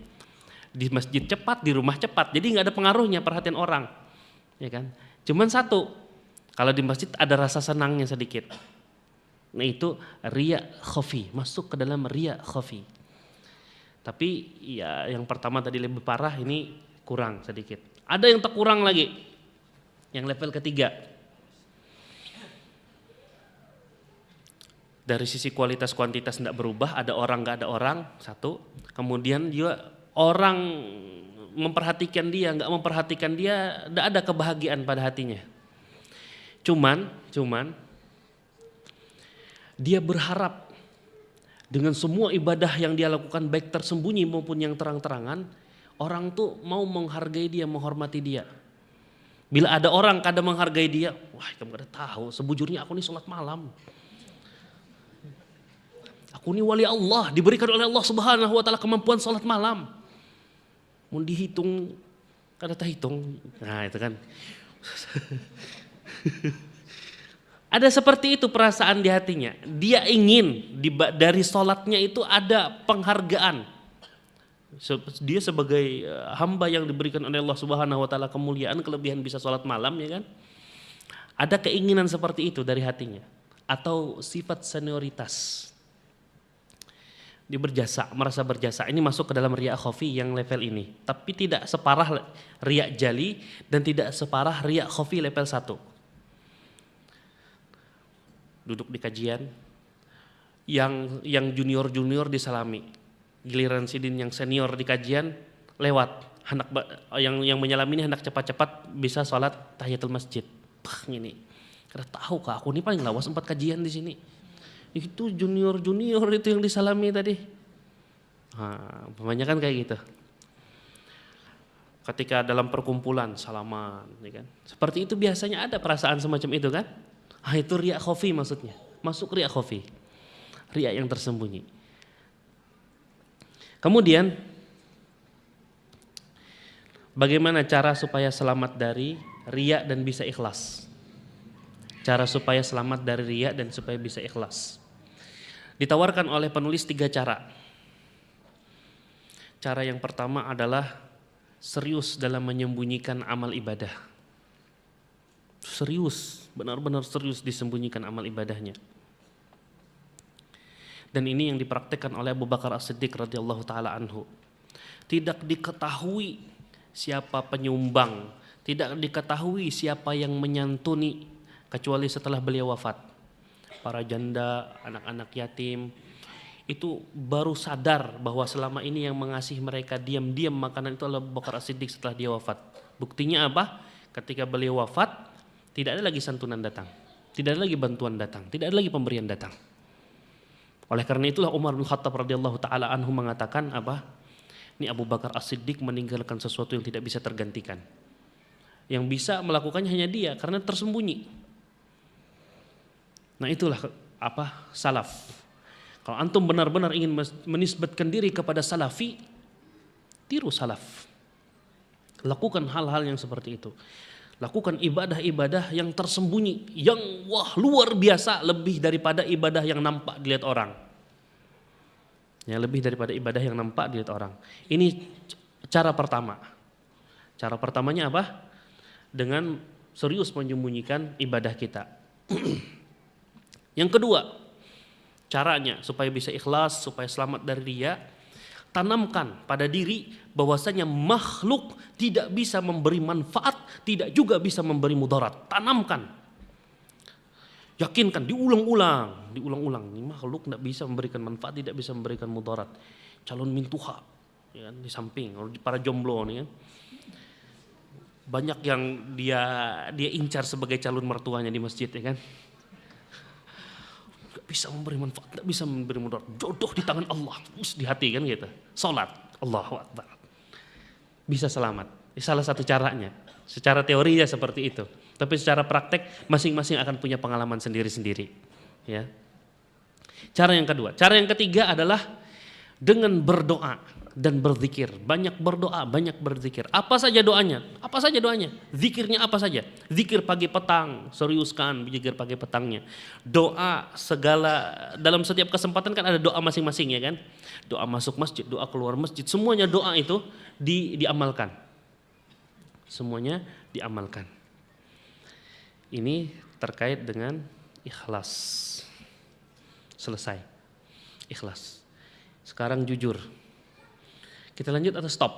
Di masjid cepat, di rumah cepat. Jadi nggak ada pengaruhnya perhatian orang. Ya kan? Cuman satu, kalau di masjid ada rasa senangnya sedikit. Nah itu riya khafi, masuk ke dalam riya khafi. Tapi ya yang pertama tadi lebih parah, ini kurang sedikit. Ada yang terkurang lagi, yang level ketiga. Dari sisi kualitas kuantitas tidak berubah, ada orang nggak ada orang, satu. Kemudian juga orang memperhatikan dia, nggak memperhatikan dia, tidak ada kebahagiaan pada hatinya. Cuman dia berharap dengan semua ibadah yang dia lakukan baik tersembunyi maupun yang terang-terangan, orang tuh mau menghargai dia, menghormati dia. Bila ada orang kadang menghargai dia, wah kamu kada tahu, sebujurnya aku nih sholat malam. Aku nih wali Allah, diberikan oleh Allah Subhanahu wa taala kemampuan sholat malam. Mau dihitung, kada terhitung. Nah itu kan. Ada seperti itu perasaan di hatinya. Dia ingin dari sholatnya itu ada penghargaan. Dia sebagai hamba yang diberikan oleh Allah Subhanahu wa taala kemuliaan, kelebihan bisa sholat malam, ya kan? Ada keinginan seperti itu dari hatinya, atau sifat senioritas. Dia berjasa, merasa berjasa. Ini masuk ke dalam riya khafi yang level ini, tapi tidak separah riya jali dan tidak separah riya khafi level 1. Duduk di kajian, yang junior disalami. Giliran sidin yang senior di kajian lewat, hendak yang menyelami ini hendak cepat-cepat bisa sholat tahiyatul masjid. Ini, kada tahu kah aku ini paling lawas 4 kajian di sini. Itu junior itu yang disalami tadi. Nah, kebanyakan kayak gitu. Ketika dalam perkumpulan salaman, ya kan? Seperti itu biasanya ada perasaan semacam itu kan? Ah itu riya khafi maksudnya. Masuk riya khafi. Riya yang tersembunyi. Kemudian bagaimana cara supaya selamat dari riya dan bisa ikhlas? Cara supaya selamat dari riya dan supaya bisa ikhlas. Ditawarkan oleh penulis 3 cara. Cara yang pertama adalah serius dalam menyembunyikan amal ibadah. Serius, benar-benar serius disembunyikan amal ibadahnya. Dan ini yang dipraktikkan oleh Abu Bakar As-Siddiq radhiyallahu taala anhu. Tidak diketahui siapa penyumbang, tidak diketahui siapa yang menyantuni kecuali setelah beliau wafat. Para janda, anak-anak yatim itu baru sadar bahwa selama ini yang mengasihi mereka diam-diam makanan itu adalah Abu Bakar As-Siddiq setelah dia wafat. Buktinya apa? Ketika beliau wafat, tidak ada lagi santunan datang, tidak ada lagi bantuan datang, tidak ada lagi pemberian datang. Oleh karena itulah Umar bin Khattab radhiyallahu taala anhu mengatakan apa? Ini Abu Bakar As-Siddiq meninggalkan sesuatu yang tidak bisa tergantikan. Yang bisa melakukannya hanya dia karena tersembunyi. Nah itulah apa? Salaf. Kalau antum benar-benar ingin menisbatkan diri kepada salafi, tiru salaf. Lakukan hal-hal yang seperti itu. Lakukan ibadah-ibadah yang tersembunyi, yang wah luar biasa, lebih daripada ibadah yang nampak dilihat orang. Ya, lebih daripada ibadah yang nampak dilihat orang. Ini cara pertama. Cara pertamanya apa? Dengan serius menyembunyikan ibadah kita. Yang kedua, caranya supaya bisa ikhlas, supaya selamat dari riya, tanamkan pada diri bahwasanya makhluk tidak bisa memberi manfaat, tidak juga bisa memberi mudarat. Tanamkan. Yakinkan, diulang-ulang. Ini makhluk tidak bisa memberikan manfaat, tidak bisa memberikan mudarat. Calon mintuha, ya kan, di samping para jomblo nih kan. Banyak yang dia incar sebagai calon mertuanya di masjid, ya kan. Gak bisa memberi manfaat, gak bisa memberi mudarat. Jodoh di tangan Allah, di hati kan gitu. Salat, Allahu Akbar. Bisa selamat. Salah satu caranya. Secara teori ya seperti itu. Tapi secara praktek masing-masing akan punya pengalaman sendiri-sendiri. Ya. Cara yang kedua. Cara yang ketiga adalah dengan berdoa dan berzikir. Banyak berdoa, banyak berzikir. Apa saja doanya? Apa saja doanya? Zikirnya apa saja? Zikir pagi petang, seriuskan zikir pagi petangnya. Doa segala, dalam setiap kesempatan kan ada doa masing-masing, ya kan? Doa masuk masjid, doa keluar masjid, semuanya doa itu diamalkan. Semuanya diamalkan. Ini terkait dengan ikhlas. Selesai. Ikhlas. Sekarang jujur. Kita lanjut atau stop?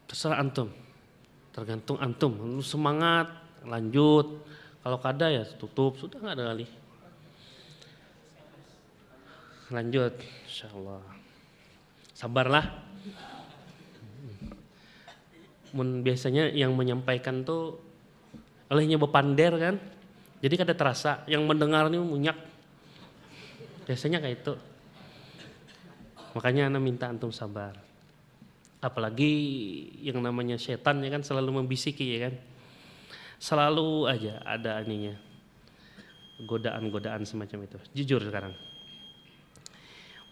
Terserah antum. Tergantung antum. Lu semangat, lanjut. Kalau kada ya tutup, sudah nggak ada kali. Lanjut, insyaallah. Sabarlah. Biasanya yang menyampaikan tuh olehnya bepander kan. Jadi kada terasa, yang mendengar ini munyak. Biasanya kayak itu. Makanya ana minta antum sabar. Apalagi yang namanya setan ya kan selalu membisiki, ya kan. Selalu aja ada ininya. Godaan-godaan semacam itu. Jujur sekarang.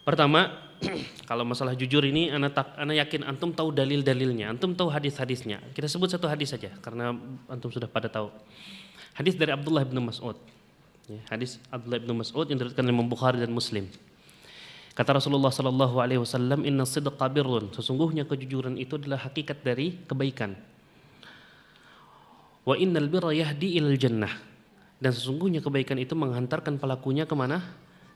Pertama, kalau masalah jujur ini ana yakin antum tahu dalil-dalilnya, antum tahu hadis-hadisnya. Kita sebut satu hadis saja karena antum sudah pada tahu. Hadis dari Abdullah bin Mas'ud. Ya, hadis Abdullah bin Mas'ud yang diriwayatkan oleh Imam Bukhari dan Muslim. Kata Rasulullah sallallahu alaihi wasallam, "Inna sidqa birrun." Sesungguhnya kejujuran itu adalah hakikat dari kebaikan. Wa innal birra yahdi ilal jannah. Dan sesungguhnya kebaikan itu menghantarkan pelakunya kemana?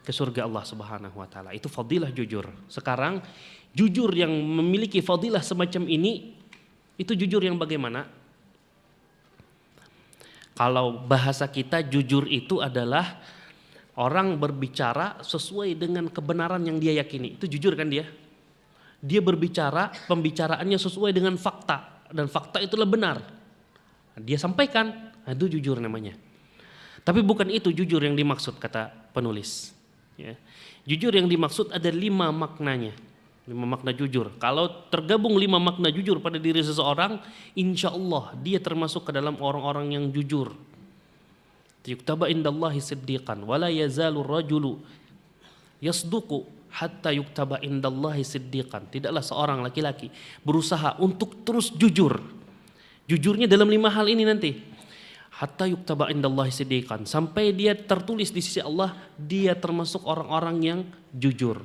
Ke surga Allah Subhanahu wa taala. Itu fadilah jujur. Sekarang jujur yang memiliki fadilah semacam ini itu jujur yang bagaimana? Kalau bahasa kita jujur itu adalah orang berbicara sesuai dengan kebenaran yang dia yakini. Itu jujur kan dia? Dia berbicara, pembicaraannya sesuai dengan fakta. Dan fakta itulah benar. Dia sampaikan, itu jujur namanya. Tapi bukan itu jujur yang dimaksud kata penulis. Ya. Jujur yang dimaksud ada 5 maknanya. 5 makna jujur. Kalau tergabung 5 makna jujur pada diri seseorang, insya Allah dia termasuk ke dalam orang-orang yang jujur. Yuktaba indallahi siddiqan wala yazalu rajulu yasduqu hatta yuktaba indallahi siddiqan. Tidaklah seorang laki-laki berusaha untuk terus jujur. Jujurnya dalam 5 hal ini nanti. Hatta yuktaba indallahi siddiqan, sampai dia tertulis di sisi Allah dia termasuk orang-orang yang jujur.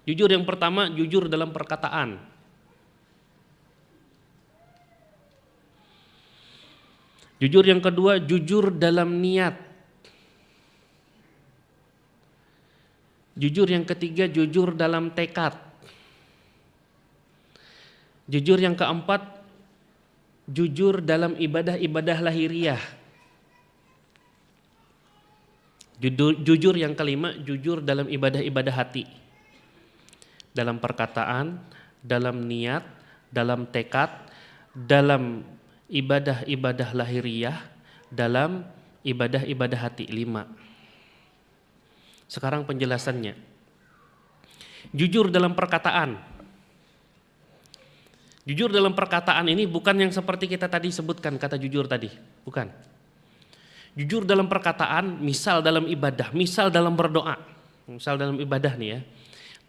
Jujur yang pertama, jujur dalam perkataan. Jujur yang kedua, jujur dalam niat. Jujur yang ketiga, jujur dalam tekad. Jujur yang keempat, jujur dalam ibadah-ibadah lahiriah. Jujur yang kelima, jujur dalam ibadah-ibadah hati. Dalam perkataan, dalam niat, dalam tekad, dalam ibadah-ibadah lahiriah, dalam ibadah-ibadah hati. 5. Sekarang penjelasannya. Jujur dalam perkataan. Jujur dalam perkataan ini bukan yang seperti kita tadi sebutkan kata jujur tadi, bukan. Jujur dalam perkataan, misal dalam ibadah, misal dalam berdoa. Misal dalam ibadah nih ya.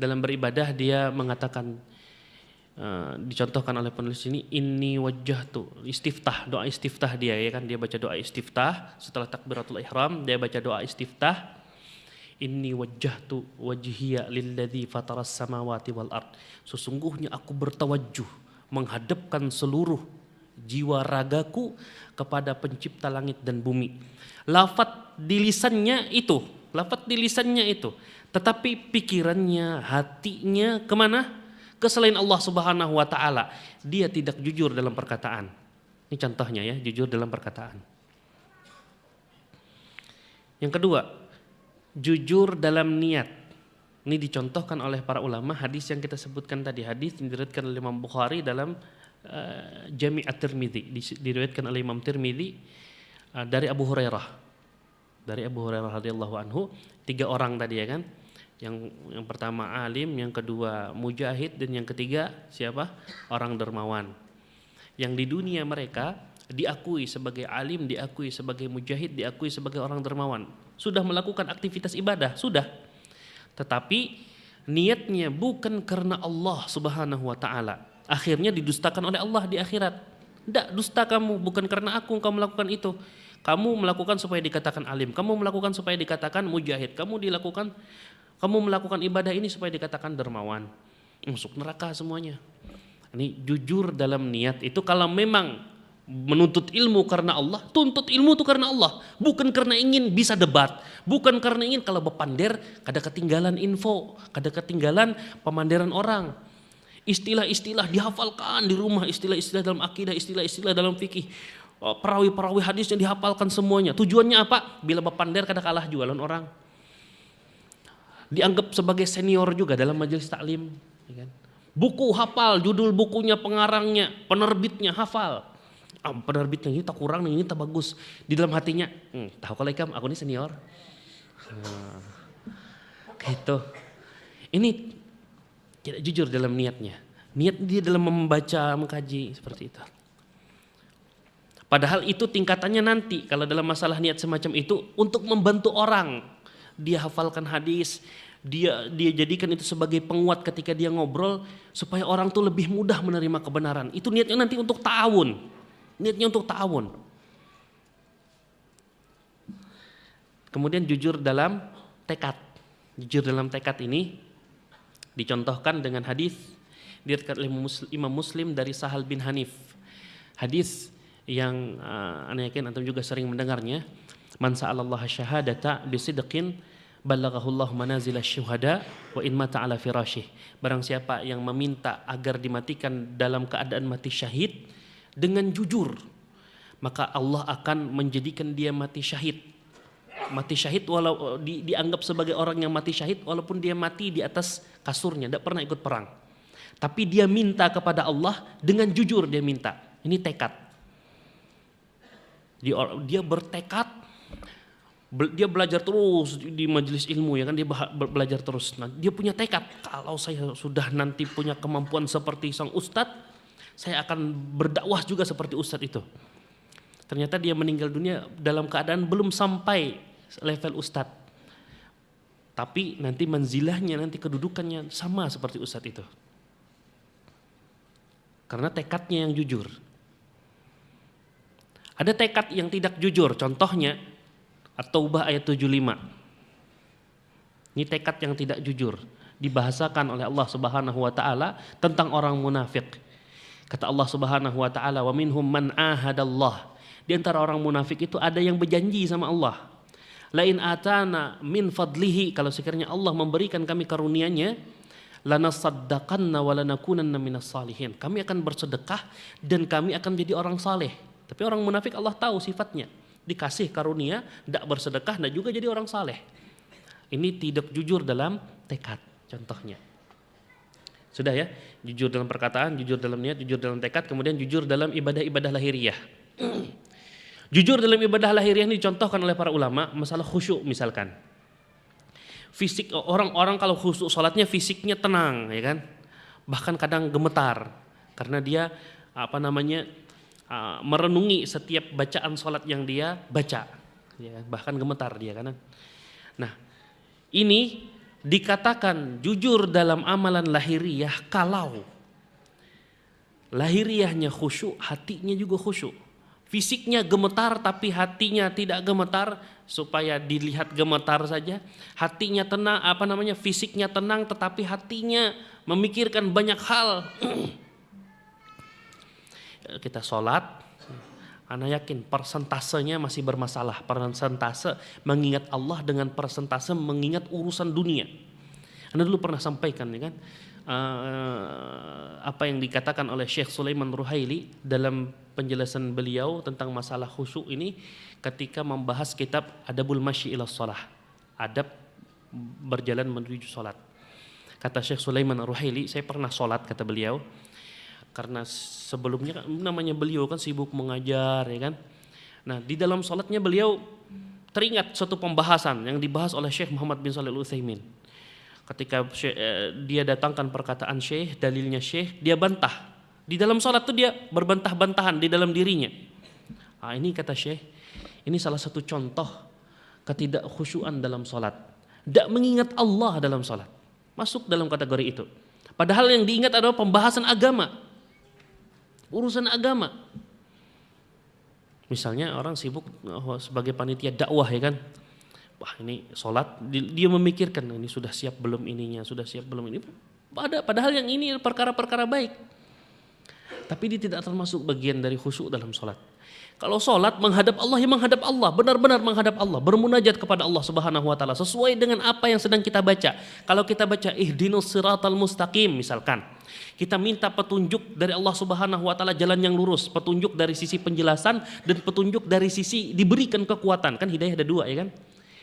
Dalam beribadah dia mengatakan, dicontohkan oleh penulis ini, inni wajjahtu, istiftah, doa istiftah dia ya kan, dia baca doa istiftah setelah takbiratul ihram, dia baca doa istiftah, inni wajjahtu wajhiya lilladzi fataras samawati wal ard. Sesungguhnya aku bertawajjuh, menghadapkan seluruh jiwa ragaku kepada pencipta langit dan bumi. Lafaz di lisannya itu, tetapi pikirannya, hatinya kemana? ke selain Allah Subhanahu wa taala, dia tidak jujur dalam perkataan. Ini contohnya ya, jujur dalam perkataan. Yang kedua, jujur dalam niat. Ini dicontohkan oleh para ulama, hadis yang kita sebutkan tadi, hadis yang diriwayatkan oleh Imam Bukhari dalam Jami' at-Tirmidzi, diriwayatkan oleh Imam Tirmidzi dari Abu Hurairah. Dari Abu Hurairah radhiyallahu anhu, 3 orang tadi ya kan. Yang pertama alim, yang kedua mujahid, dan yang ketiga siapa? Orang dermawan. Yang di dunia mereka diakui sebagai alim, diakui sebagai mujahid, diakui sebagai orang dermawan. Sudah melakukan aktivitas ibadah, sudah. Tetapi niatnya bukan karena Allah Subhanahu wa taala. Akhirnya didustakan oleh Allah di akhirat. Tidak, dusta kamu, bukan karena aku engkau melakukan itu. Kamu melakukan supaya dikatakan alim, kamu melakukan supaya dikatakan mujahid, kamu melakukan ibadah ini supaya dikatakan dermawan. Masuk neraka semuanya. Ini jujur dalam niat itu kalau memang menuntut ilmu karena Allah, tuntut ilmu itu karena Allah, bukan karena ingin bisa debat, bukan karena ingin kalau bepander kada ketinggalan info, kada ketinggalan pemandaran orang. Istilah-istilah dihafalkan di rumah, istilah-istilah dalam akidah, istilah-istilah dalam fikih, perawi-perawi hadis yang dihafalkan semuanya. Tujuannya apa? Bila bepander kada kalah jualan orang. Dianggap sebagai senior juga dalam majelis taklim, ya kan? Buku hafal, judul bukunya, pengarangnya, penerbitnya hafal. Penerbitnya ini tak kurang, ini tak bagus. Di dalam hatinya, tahu kalau aku ini senior. Gitu. Ini tidak jujur dalam niatnya. Niat dia dalam membaca, mengkaji seperti itu. Padahal itu tingkatannya nanti kalau dalam masalah niat semacam itu untuk membantu orang. Dia hafalkan hadis, dia jadikan itu sebagai penguat ketika dia ngobrol supaya orang tuh lebih mudah menerima kebenaran. Itu niatnya nanti untuk ta'awun. Niatnya untuk ta'awun. Kemudian jujur dalam tekad. Jujur dalam tekad ini dicontohkan dengan hadis diriwayatkan oleh Imam Muslim dari Sahal bin Hanif. Hadis yang ana yakin antum juga sering mendengarnya. Man sa'alallaha syahadata bisidqin balaghahullahu manazila syuhada wa in mata ala firasyih. Barang siapa yang meminta agar dimatikan dalam keadaan mati syahid dengan jujur, maka Allah akan menjadikan dia mati syahid. Mati syahid walau dianggap sebagai orang yang mati syahid walaupun dia mati di atas kasurnya, tidak pernah ikut perang. Tapi dia minta kepada Allah dengan jujur, dia minta. Ini tekad. Dia bertekad, dia belajar terus di majelis ilmu ya kan, dia belajar terus. Nah, dia punya tekad, kalau saya sudah nanti punya kemampuan seperti sang ustadz, saya akan berdakwah juga seperti ustadz itu. Ternyata dia meninggal dunia dalam keadaan belum sampai level ustadz. Tapi nanti manzilahnya, nanti kedudukannya sama seperti ustadz itu. Karena tekadnya yang jujur. Ada tekad yang tidak jujur, contohnya At-Taubah ayat 75. Ini tekad yang tidak jujur, dibahasakan oleh Allah Subhanahu wa taala tentang orang munafik. Kata Allah Subhanahu wa taala, "Wa minhum man ahadallah." Di antara orang munafik itu ada yang berjanji sama Allah. "La in atana min fadlihi," kalau sekiranya Allah memberikan kami karunia-Nya, "lanasaddaqanna wa lanakunanna minas salihin." Kami akan bersedekah dan kami akan menjadi orang saleh. Tapi orang munafik Allah tahu sifatnya. Dikasih karunia, tidak bersedekah, tidak juga jadi orang saleh. Ini tidak jujur dalam tekad, contohnya. Sudah ya, jujur dalam perkataan, jujur dalam niat, jujur dalam tekad, kemudian jujur dalam ibadah-ibadah lahiriah. Jujur dalam ibadah lahiriah ini dicontohkan oleh para ulama, masalah khusyuk misalkan. Fisik orang-orang kalau khusyuk salatnya fisiknya tenang, ya kan? Bahkan kadang gemetar karena dia merenungi setiap bacaan salat yang dia baca, ya, bahkan gemetar dia kan. Nah, ini dikatakan jujur dalam amalan lahiriah kalau lahiriahnya khusyuk, hatinya juga khusyuk. Fisiknya gemetar tapi hatinya tidak gemetar, supaya dilihat gemetar saja. Hatinya tenang, fisiknya tenang tetapi hatinya memikirkan banyak hal. Kita sholat, ana yakin persentasenya masih bermasalah. Persentase mengingat Allah dengan persentase mengingat urusan dunia. Anda dulu pernah sampaikan ya kan, apa yang dikatakan oleh Syekh Sulaiman Ruhaili dalam penjelasan beliau tentang masalah khusyuk ini ketika membahas kitab Adabul Masyi ila Shalah, adab berjalan menuju salat. Kata Syekh Sulaiman Ruhaili, saya pernah salat kata beliau, karena sebelumnya namanya beliau kan sibuk mengajar ya kan. Nah, di dalam salatnya beliau teringat suatu pembahasan yang dibahas oleh Syekh Muhammad bin Shalih Al-Utsaimin. Ketika dia datangkan perkataan Syekh, dalilnya Syekh, dia bantah. Di dalam salat itu dia berbantah-bantahan di dalam dirinya. Ini kata Syekh, ini salah satu contoh ketidakkhusyuan dalam salat. Tidak mengingat Allah dalam salat. Masuk dalam kategori itu. Padahal yang diingat adalah pembahasan agama. Urusan agama. Misalnya orang sibuk sebagai panitia dakwah ya kan. Wah ini sholat, dia memikirkan ini sudah siap belum ininya, sudah siap belum ini. Padahal yang ini perkara-perkara baik. Tapi dia tidak termasuk bagian dari khusyuk dalam sholat. Kalau sholat menghadap Allah, ya menghadap Allah, benar-benar menghadap Allah, bermunajat kepada Allah Subhanahu wa taala sesuai dengan apa yang sedang kita baca. Kalau kita baca ihdinas siratal mustaqim misalkan, kita minta petunjuk dari Allah Subhanahu wa taala jalan yang lurus, petunjuk dari sisi penjelasan dan petunjuk dari sisi diberikan kekuatan. Kan hidayah ada dua ya kan?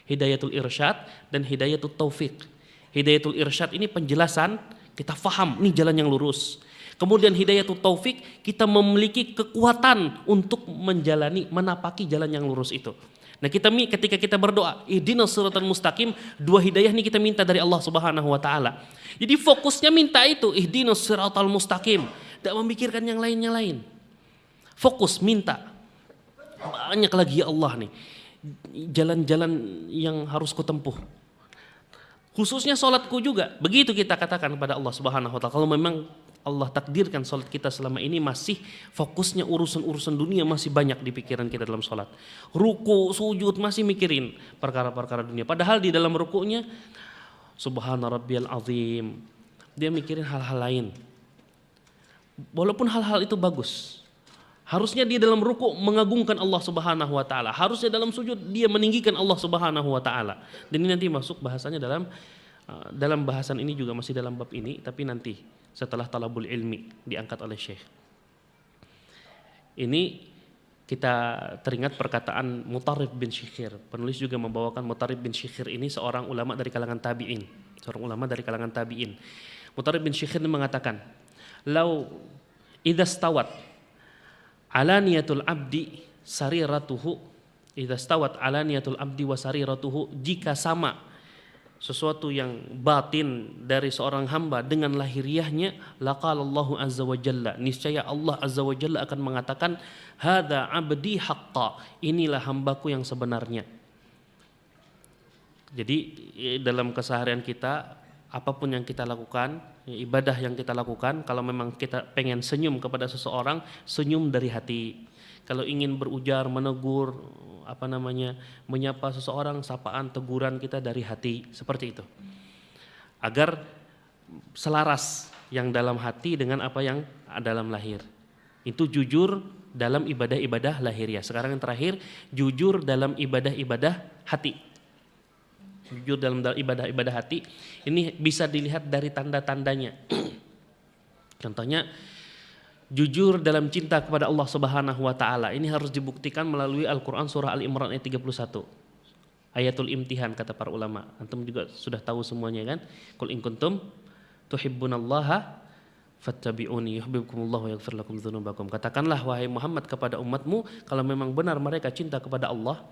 Hidayatul irsyad dan hidayatul taufik. Hidayatul irsyad ini penjelasan, kita faham ini jalan yang lurus. Kemudian hidayatul taufik, kita memiliki kekuatan untuk menjalani, menapaki jalan yang lurus itu. Nah ketika kita berdoa, ihdinas siratal mustaqim, dua hidayah ini kita minta dari Allah Subhanahu wa taala. Jadi fokusnya minta itu, ihdinas siratal mustaqim, tidak memikirkan yang lain. Fokus minta. Banyak lagi ya Allah nih, jalan-jalan yang harus kutempuh. Khususnya sholatku juga, begitu kita katakan kepada Allah Subhanahu wa taala. Kalau memang Allah takdirkan sholat kita selama ini masih fokusnya urusan-urusan dunia masih banyak di pikiran kita dalam sholat. Ruku, sujud masih mikirin perkara-perkara dunia. Padahal di dalam rukunya Subhana rabbiyal azim. Dia mikirin hal-hal lain. Walaupun hal-hal itu bagus. Harusnya dia dalam ruku mengagungkan Allah Subhanahu wa taala. Harusnya dalam sujud dia meninggikan Allah Subhanahu wa taala. Dan ini nanti masuk bahasanya dalam bahasan ini juga masih dalam bab ini, tapi nanti setelah talabul ilmi diangkat oleh Syekh. Ini kita teringat perkataan Mutarrif bin Syikhir. Penulis juga membawakan Mutarrif bin Syikhir ini seorang ulama dari kalangan tabi'in. Mutarrif bin Syikhir ini mengatakan, "Lau idza stawat alaniyatul abdi sariratuhu, idza stawat alaniyatul abdi wa sariratuhu, jika sama sesuatu yang batin dari seorang hamba dengan lahiriahnya, laqala Allahu azza wa jalla, niscaya Allah azza wa jalla akan mengatakan, hadza abdi haqqa, inilah hambaku yang sebenarnya. Jadi dalam keseharian kita, apapun yang kita lakukan, ibadah yang kita lakukan, kalau memang kita pengen senyum kepada seseorang, senyum dari hati. Kalau ingin berujar, menegur, menyapa seseorang, sapaan, teguran kita dari hati, seperti itu. Agar selaras yang dalam hati dengan apa yang dalam lahir. Itu jujur dalam ibadah-ibadah lahiriah. Sekarang yang terakhir, jujur dalam ibadah-ibadah hati. Jujur dalam ibadah-ibadah hati, ini bisa dilihat dari tanda-tandanya. Contohnya, jujur dalam cinta kepada Allah Subhanahu wa taala. Ini harus dibuktikan melalui Al-Qur'an surah Al-Imran ayat 31. Ayatul imtihan kata para ulama. Antum juga sudah tahu semuanya kan? Qul in kuntum tuhibbunallaha fattabi'uni yuhibbukumullahu wa yaghfir lakum dzunubakum. Katakanlah wahai Muhammad kepada umatmu, kalau memang benar mereka cinta kepada Allah.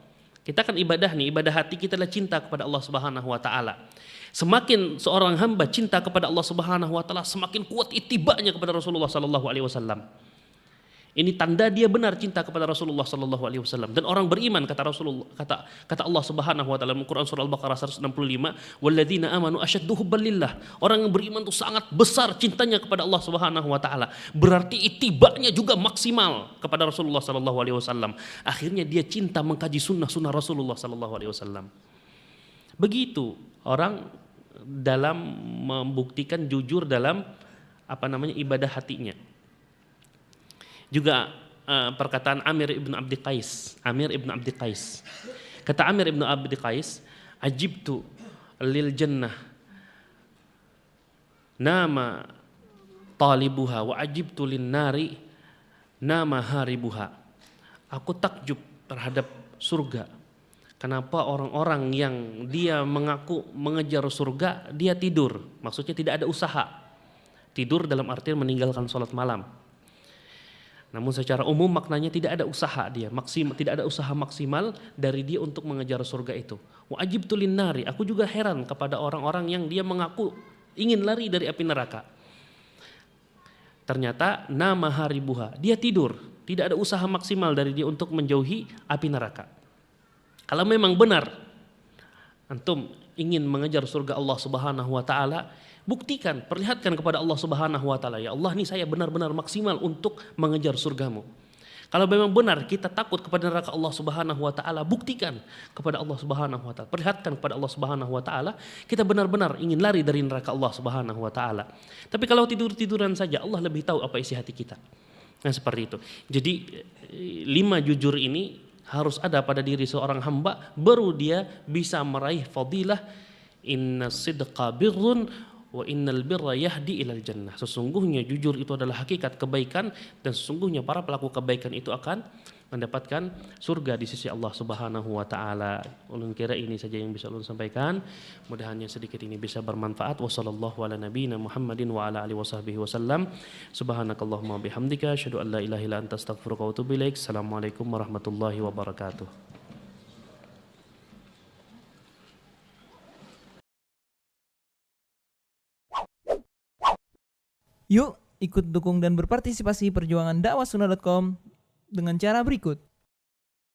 Kita kan ibadah nih, ibadah hati kita adalah cinta kepada Allah Subhanahu wa taala. Semakin seorang hamba cinta kepada Allah Subhanahu wa taala, semakin kuat itibanya kepada Rasulullah sallallahu alaihi wasallam. Ini tanda dia benar cinta kepada Rasulullah sallallahu alaihi wasallam. Dan orang beriman kata Rasulullah, kata Allah Subhanahu wa taala dalam Quran surah Al-Baqarah 165, walladzina amanu asyaddu hubban lillah. Orang yang beriman itu sangat besar cintanya kepada Allah Subhanahu wa taala. Berarti itibanya juga maksimal kepada Rasulullah sallallahu alaihi wasallam. Akhirnya dia cinta mengkaji sunnah-sunnah Rasulullah sallallahu alaihi wasallam. Begitu orang dalam membuktikan jujur dalam ibadah hatinya. Juga perkataan Amir ibn Abdi Qais. Kata Amir ibn Abdi Qais, ajibtu lil jannah nama talibuha wa ajibtu lin nari nama haribuha. Aku takjub terhadap surga. Kenapa orang-orang yang dia mengaku mengejar surga, dia tidur. Maksudnya tidak ada usaha. Tidur dalam artian meninggalkan sholat malam. Namun secara umum maknanya tidak ada usaha dia, tidak ada usaha maksimal dari dia untuk mengejar surga itu. Wa ajibtu lin nari, aku juga heran kepada orang-orang yang dia mengaku ingin lari dari api neraka. Ternyata nama haribuha, dia tidur, tidak ada usaha maksimal dari dia untuk menjauhi api neraka. Kalau memang benar antum ingin mengejar surga Allah Subhanahu wa taala, buktikan, perlihatkan kepada Allah Subhanahu wa taala, ya Allah, nih saya benar-benar maksimal untuk mengejar surgamu. Kalau memang benar kita takut kepada neraka Allah Subhanahu wa taala, buktikan kepada Allah Subhanahu wa taala, perlihatkan kepada Allah Subhanahu wa taala kita benar-benar ingin lari dari neraka Allah Subhanahu wa taala. Tapi kalau tidur-tiduran saja, Allah lebih tahu apa isi hati kita. Nah, seperti itu. Jadi 5 jujur ini harus ada pada diri seorang hamba, baru dia bisa meraih fadilah inna sidqa birrun wa innal birra yahdi ilal jannah. Sesungguhnya jujur itu adalah hakikat kebaikan, dan sesungguhnya para pelaku kebaikan itu akan mendapatkan surga di sisi Allah Subhanahu wa taala. Ulun kira ini saja yang bisa ulun sampaikan. Mudah-mudahan yang sedikit ini bisa bermanfaat. Wassallallahu ala nabiyina Muhammadin wa ala alihi wasahbihi wasallam. Subhanakallahumma bihamdika asyhadu an la ilaha illa anta astaghfiruka wa atubu ilaik. Assalamualaikum warahmatullahi wabarakatuh. Yuk ikut dukung dan berpartisipasi perjuangan dakwahsunnah.com dengan cara berikut.